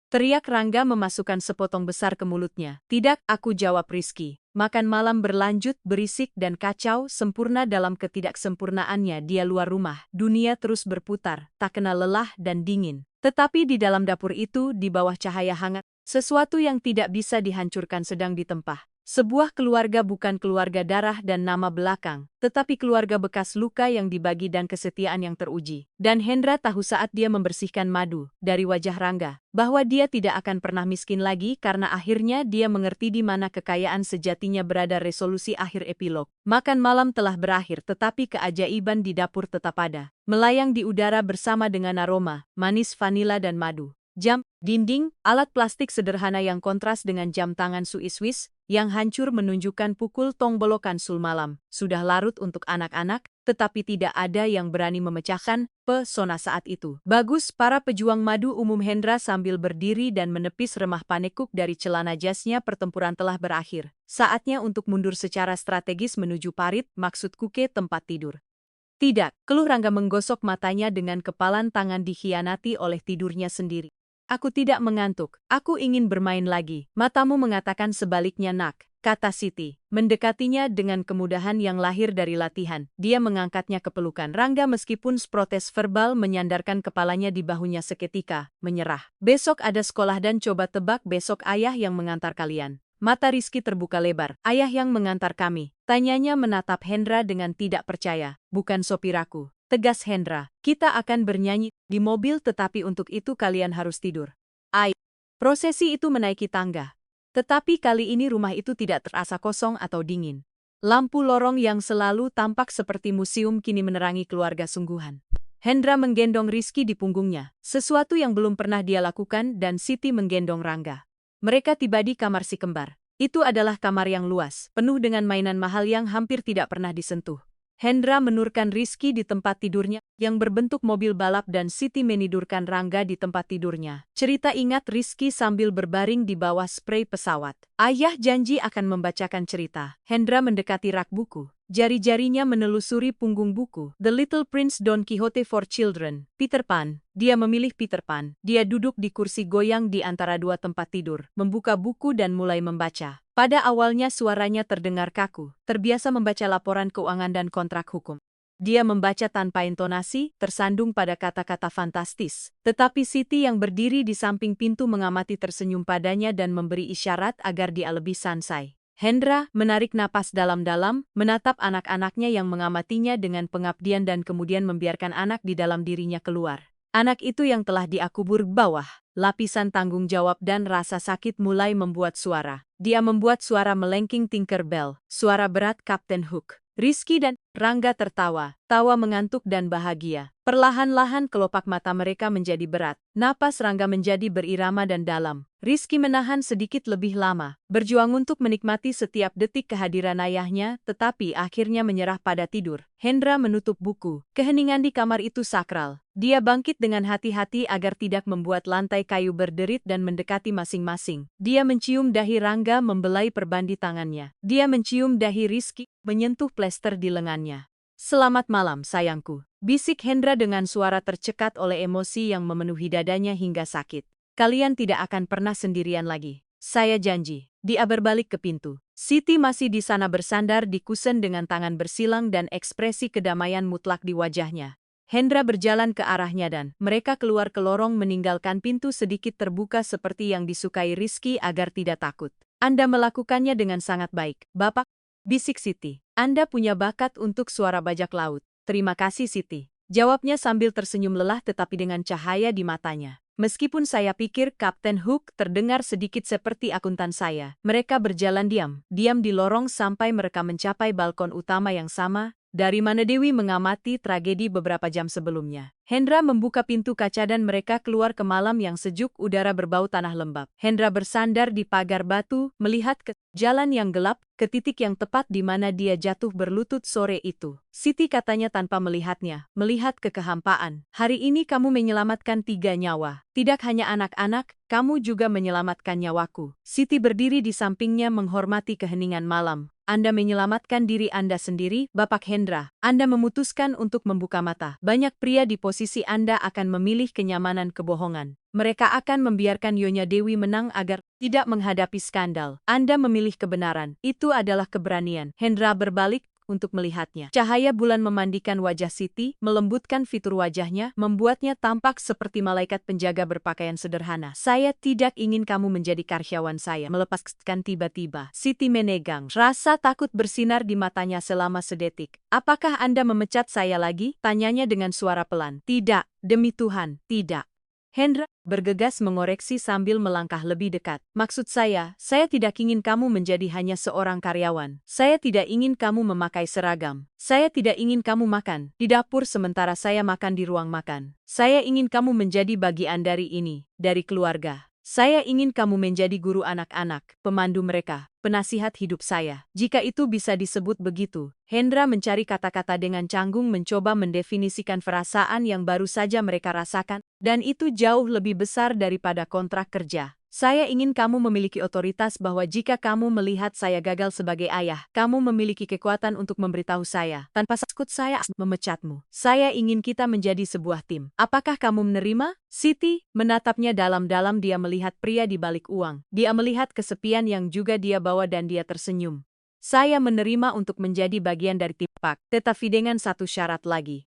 Teriak Rangga memasukkan sepotong besar ke mulutnya. Tidak, aku jawab Rizky. Makan malam berlanjut, berisik dan kacau, sempurna dalam ketidaksempurnaannya dia luar rumah. Dunia terus berputar, tak kenal lelah dan dingin. Tetapi di dalam dapur itu, di bawah cahaya hangat, sesuatu yang tidak bisa dihancurkan sedang ditempah. Sebuah keluarga bukan keluarga darah dan nama belakang, tetapi keluarga bekas luka yang dibagi dan kesetiaan yang teruji. Dan Hendra tahu saat dia membersihkan madu dari wajah Rangga, bahwa dia tidak akan pernah miskin lagi karena akhirnya dia mengerti di mana kekayaan sejatinya berada. Resolusi akhir epilog. Makan malam telah berakhir tetapi keajaiban di dapur tetap ada. Melayang di udara bersama dengan aroma, manis vanila dan madu. Jam, dinding, alat plastik sederhana yang kontras dengan jam tangan Swiss yang hancur menunjukkan pukul tongbolokan sul malam. Sudah larut untuk anak-anak, tetapi tidak ada yang berani memecahkan pesona saat itu. Bagus, para pejuang madu umum Hendra sambil berdiri dan menepis remah panekuk dari celana jasnya. Pertempuran telah berakhir. Saatnya untuk mundur secara strategis menuju parit, maksudku ke tempat tidur. Tidak, keluh Rangga menggosok matanya dengan kepalan tangan dikhianati oleh tidurnya sendiri. Aku tidak mengantuk, aku ingin bermain lagi. Matamu mengatakan sebaliknya nak, kata Siti. Mendekatinya dengan kemudahan yang lahir dari latihan. Dia mengangkatnya ke pelukan Rangga meskipun protes verbal menyandarkan kepalanya di bahunya seketika, menyerah. Besok ada sekolah dan coba tebak besok ayah yang mengantar kalian. Mata Rizky terbuka lebar. Ayah yang mengantar kami. Tanyanya menatap Hendra dengan tidak percaya. Bukan sopir aku. Tegas Hendra, kita akan bernyanyi di mobil tetapi untuk itu kalian harus tidur. Prosesi itu menaiki tangga. Tetapi kali ini rumah itu tidak terasa kosong atau dingin. Lampu lorong yang selalu tampak seperti museum kini menerangi keluarga sungguhan. Hendra menggendong Rizky di punggungnya, sesuatu yang belum pernah dia lakukan dan Siti menggendong Rangga. Mereka tiba di kamar si kembar. Itu adalah kamar yang luas, penuh dengan mainan mahal yang hampir tidak pernah disentuh. Hendra menurunkan Rizky di tempat tidurnya, yang berbentuk mobil balap dan Siti menidurkan Rangga di tempat tidurnya. Cerita ingat Rizky sambil berbaring di bawah sprei pesawat. Ayah janji akan membacakan cerita. Hendra mendekati rak buku. Jari-jarinya menelusuri punggung buku. The Little Prince Don Quixote for Children. Peter Pan. Dia memilih Peter Pan. Dia duduk di kursi goyang di antara dua tempat tidur, membuka buku dan mulai membaca. Pada awalnya suaranya terdengar kaku, terbiasa membaca laporan keuangan dan kontrak hukum. Dia membaca tanpa intonasi, tersandung pada kata-kata fantastis. Tetapi Siti yang berdiri di samping pintu mengamati tersenyum padanya dan memberi isyarat agar dia lebih santai. Hendra menarik napas dalam-dalam, menatap anak-anaknya yang mengamatinya dengan pengabdian dan kemudian membiarkan anak di dalam dirinya keluar. Anak itu yang telah dia kubur bawah, lapisan tanggung jawab dan rasa sakit mulai membuat suara. Dia membuat suara melengking Tinkerbell, suara berat Kapten Hook. Rizky dan Rangga tertawa, tawa mengantuk dan bahagia. Perlahan-lahan kelopak mata mereka menjadi berat. Napas Rangga menjadi berirama dan dalam. Rizky menahan sedikit lebih lama, berjuang untuk menikmati setiap detik kehadiran ayahnya, tetapi akhirnya menyerah pada tidur. Hendra menutup buku. Keheningan di kamar itu sakral. Dia bangkit dengan hati-hati agar tidak membuat lantai kayu berderit dan mendekati masing-masing. Dia mencium dahi Rangga membelai perbandi tangannya. Dia mencium dahi Rizky, menyentuh plester di lengannya. Selamat malam, sayangku. Bisik Hendra dengan suara tercekat oleh emosi yang memenuhi dadanya hingga sakit. Kalian tidak akan pernah sendirian lagi. Saya janji. Dia berbalik ke pintu. Siti masih di sana bersandar di kusen dengan tangan bersilang dan ekspresi kedamaian mutlak di wajahnya. Hendra berjalan ke arahnya dan mereka keluar ke lorong meninggalkan pintu sedikit terbuka seperti yang disukai Rizky agar tidak takut. Anda melakukannya dengan sangat baik, Bapak. Bisik Siti. Anda punya bakat untuk suara bajak laut. Terima kasih Siti. Jawabnya sambil tersenyum lelah tetapi dengan cahaya di matanya. Meskipun saya pikir Kapten Hook terdengar sedikit seperti akuntan saya. Mereka berjalan diam di lorong sampai mereka mencapai balkon utama yang sama, dari mana Dewi mengamati tragedi beberapa jam sebelumnya. Hendra membuka pintu kaca dan mereka keluar ke malam yang sejuk, udara berbau tanah lembab. Hendra bersandar di pagar batu, melihat ke jalan yang gelap, ke titik yang tepat di mana dia jatuh berlutut sore itu. Siti katanya tanpa melihatnya, melihat ke kehampaan. Hari ini kamu menyelamatkan 3 nyawa. Tidak hanya anak-anak, kamu juga menyelamatkan nyawaku. Siti berdiri di sampingnya menghormati keheningan malam. Anda menyelamatkan diri Anda sendiri, Bapak Hendra. Anda memutuskan untuk membuka mata. Banyak pria di posisi Anda akan memilih kenyamanan kebohongan. Mereka akan membiarkan Nyonya Dewi menang agar tidak menghadapi skandal. Anda memilih kebenaran. Itu adalah keberanian. Hendra berbalik, untuk melihatnya. Cahaya bulan memandikan wajah Siti, melembutkan fitur wajahnya, membuatnya tampak seperti malaikat penjaga berpakaian sederhana. Saya tidak ingin kamu menjadi karyawan saya. Melepaskan tiba-tiba. Siti menegang. Rasa takut bersinar di matanya selama sedetik. Apakah Anda memecat saya lagi? Tanyanya dengan suara pelan. Tidak, demi Tuhan, tidak. Hendra bergegas mengoreksi sambil melangkah lebih dekat. Maksud saya tidak ingin kamu menjadi hanya seorang karyawan. Saya tidak ingin kamu memakai seragam. Saya tidak ingin kamu makan di dapur sementara saya makan di ruang makan. Saya ingin kamu menjadi bagian dari ini, dari keluarga. Saya ingin kamu menjadi guru anak-anak, pemandu mereka, penasihat hidup saya. Jika itu bisa disebut begitu. Hendra mencari kata-kata dengan canggung mencoba mendefinisikan perasaan yang baru saja mereka rasakan, dan itu jauh lebih besar daripada kontrak kerja. Saya ingin kamu memiliki otoritas bahwa jika kamu melihat saya gagal sebagai ayah, kamu memiliki kekuatan untuk memberitahu saya, tanpa takut saya memecatmu. Saya ingin kita menjadi sebuah tim. Apakah kamu menerima? Siti menatapnya dalam-dalam. Dia melihat pria di balik uang. Dia melihat kesepian yang juga dia bawa dan dia tersenyum. Saya menerima untuk menjadi bagian dari tim Pak, tetapi dengan satu syarat lagi.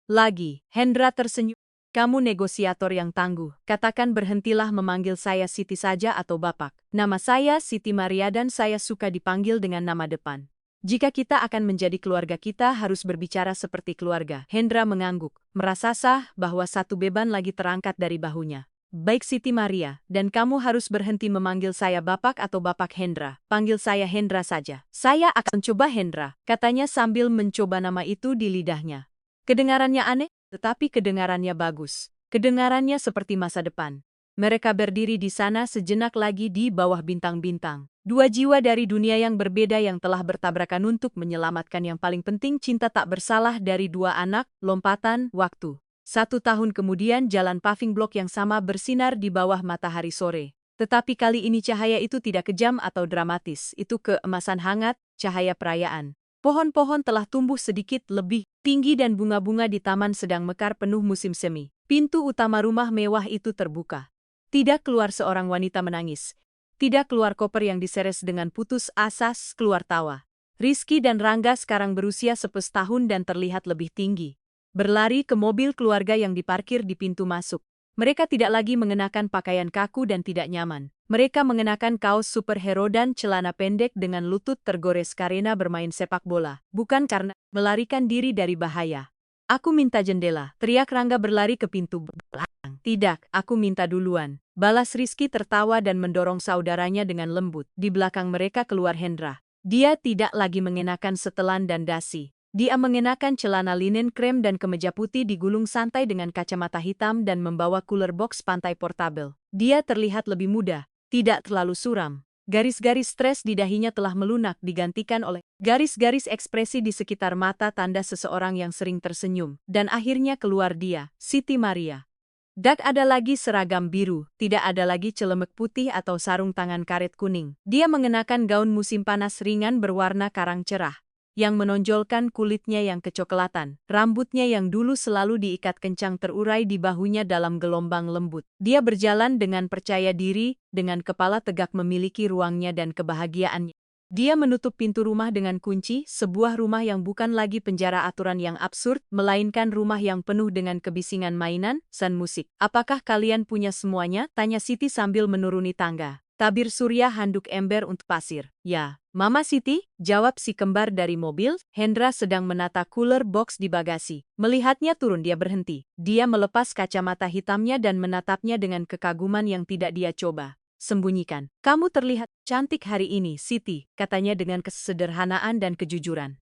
Hendra tersenyum. Kamu negosiator yang tangguh. Katakan berhentilah memanggil saya Siti saja atau Bapak. Nama saya Siti Maria dan saya suka dipanggil dengan nama depan. Jika kita akan menjadi keluarga kita harus berbicara seperti keluarga. Hendra mengangguk, merasa sah bahwa satu beban lagi terangkat dari bahunya. Baik Siti Maria, dan kamu harus berhenti memanggil saya Bapak atau Bapak Hendra. Panggil saya Hendra saja. Saya akan coba Hendra, katanya sambil mencoba nama itu di lidahnya. Kedengarannya aneh, tetapi kedengarannya bagus. Kedengarannya seperti masa depan. Mereka berdiri di sana sejenak lagi di bawah bintang-bintang. Dua jiwa dari dunia yang berbeda yang telah bertabrakan untuk menyelamatkan yang paling penting cinta tak bersalah dari dua anak, lompatan, waktu. 1 tahun kemudian jalan paving blok yang sama bersinar di bawah matahari sore. Tetapi kali ini cahaya itu tidak kejam atau dramatis, itu keemasan hangat, cahaya perayaan. Pohon-pohon telah tumbuh sedikit lebih tinggi dan bunga-bunga di taman sedang mekar penuh musim semi. Pintu utama rumah mewah itu terbuka. Tidak keluar seorang wanita menangis. Tidak keluar koper yang diseres dengan putus asa, keluar tawa. Rizky dan Rangga sekarang berusia 11 tahun dan terlihat lebih tinggi. Berlari ke mobil keluarga yang diparkir di pintu masuk. Mereka tidak lagi mengenakan pakaian kaku dan tidak nyaman. Mereka mengenakan kaos superhero dan celana pendek dengan lutut tergores karena bermain sepak bola, bukan karena melarikan diri dari bahaya. Aku minta jendela, teriak Rangga berlari ke pintu belakang. Tidak, aku minta duluan. Balas Rizky tertawa dan mendorong saudaranya dengan lembut. Di belakang mereka keluar Hendra. Dia tidak lagi mengenakan setelan dan dasi. Dia mengenakan celana linen krem dan kemeja putih digulung santai dengan kacamata hitam dan membawa cooler box pantai portabel. Dia terlihat lebih muda, tidak terlalu suram. Garis-garis stres di dahinya telah melunak digantikan oleh garis-garis ekspresi di sekitar mata tanda seseorang yang sering tersenyum. Dan akhirnya keluar dia, Siti Maria. Dak ada lagi seragam biru, tidak ada lagi celemek putih atau sarung tangan karet kuning. Dia mengenakan gaun musim panas ringan berwarna karang cerah, yang menonjolkan kulitnya yang kecoklatan. Rambutnya yang dulu selalu diikat kencang terurai di bahunya dalam gelombang lembut. Dia berjalan dengan percaya diri, dengan kepala tegak memiliki ruangnya dan kebahagiaannya. Dia menutup pintu rumah dengan kunci, sebuah rumah yang bukan lagi penjara aturan yang absurd, melainkan rumah yang penuh dengan kebisingan mainan, dan musik. Apakah kalian punya semuanya? Tanya Siti sambil menuruni tangga. Tabir surya handuk ember untuk pasir. Ya, Mama Siti, jawab si kembar dari mobil. Hendra sedang menata cooler box di bagasi. Melihatnya turun dia berhenti. Dia melepas kacamata hitamnya dan menatapnya dengan kekaguman yang tidak dia coba sembunyikan. Kamu terlihat cantik hari ini, Siti, katanya dengan kesederhanaan dan kejujuran.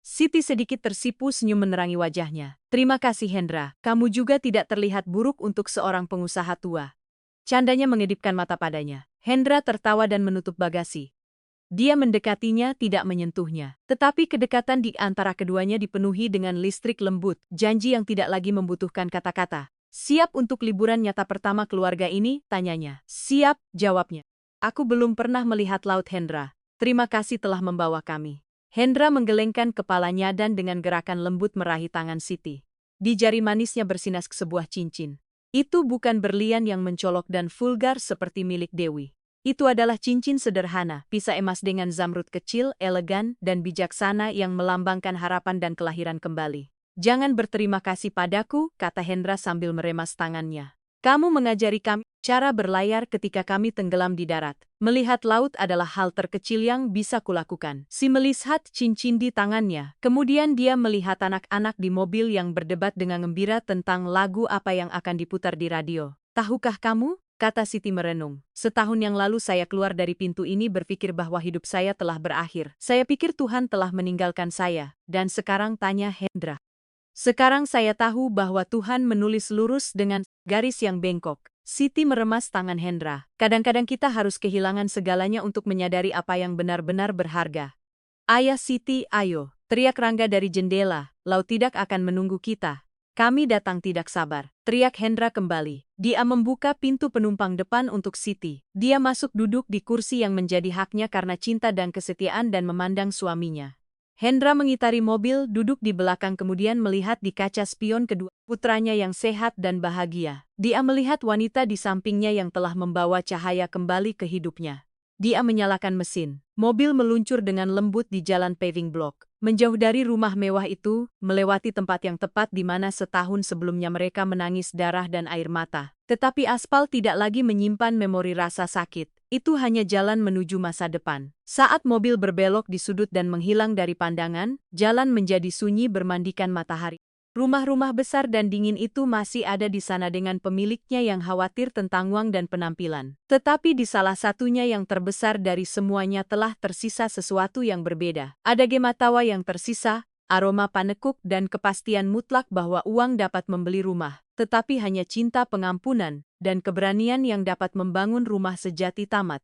Siti sedikit tersipu senyum menerangi wajahnya. Terima kasih Hendra, kamu juga tidak terlihat buruk untuk seorang pengusaha tua. Candanya mengedipkan mata padanya. Hendra tertawa dan menutup bagasi. Dia mendekatinya, tidak menyentuhnya. Tetapi kedekatan di antara keduanya dipenuhi dengan listrik lembut, janji yang tidak lagi membutuhkan kata-kata. Siap untuk liburan nyata pertama keluarga ini? Tanyanya. Siap, jawabnya. Aku belum pernah melihat laut Hendra. Terima kasih telah membawa kami. Hendra menggelengkan kepalanya dan dengan gerakan lembut meraih tangan Siti. Di jari manisnya bersinar sebuah cincin. Itu bukan berlian yang mencolok dan vulgar seperti milik Dewi. Itu adalah cincin sederhana, pisa emas dengan zamrud kecil, elegan, dan bijaksana yang melambangkan harapan dan kelahiran kembali. Jangan berterima kasih padaku, kata Hendra sambil meremas tangannya. Kamu mengajari kami cara berlayar ketika kami tenggelam di darat. Melihat laut adalah hal terkecil yang bisa kulakukan. Si melihat cincin di tangannya. Kemudian dia melihat anak-anak di mobil yang berdebat dengan gembira tentang lagu apa yang akan diputar di radio. Tahukah kamu? Kata Siti merenung. Setahun yang lalu saya keluar dari pintu ini berpikir bahwa hidup saya telah berakhir. Saya pikir Tuhan telah meninggalkan saya. Dan sekarang, tanya Hendra. Sekarang saya tahu bahwa Tuhan menulis lurus dengan garis yang bengkok. Siti meremas tangan Hendra. Kadang-kadang kita harus kehilangan segalanya untuk menyadari apa yang benar-benar berharga. Ayah Siti, ayo, teriak Rangga dari jendela. Laut tidak akan menunggu kita. Kami datang tidak sabar, teriak Hendra kembali. Dia membuka pintu penumpang depan untuk Siti. Dia masuk duduk di kursi yang menjadi haknya karena cinta dan kesetiaan dan memandang suaminya. Hendra mengitari mobil, duduk di belakang kemudian melihat di kaca spion kedua putranya yang sehat dan bahagia. Dia melihat wanita di sampingnya yang telah membawa cahaya kembali ke hidupnya. Dia menyalakan mesin. Mobil meluncur dengan lembut di jalan paving block. Menjauh dari rumah mewah itu, melewati tempat yang tepat di mana setahun sebelumnya mereka menangis darah dan air mata. Tetapi aspal tidak lagi menyimpan memori rasa sakit. Itu hanya jalan menuju masa depan. Saat mobil berbelok di sudut dan menghilang dari pandangan, jalan menjadi sunyi bermandikan matahari. Rumah-rumah besar dan dingin itu masih ada di sana dengan pemiliknya yang khawatir tentang uang dan penampilan. Tetapi di salah satunya yang terbesar dari semuanya telah tersisa sesuatu yang berbeda. Ada gema tawa yang tersisa, aroma panekuk dan kepastian mutlak bahwa uang dapat membeli rumah. Tetapi hanya cinta pengampunan dan keberanian yang dapat membangun rumah sejati tamat.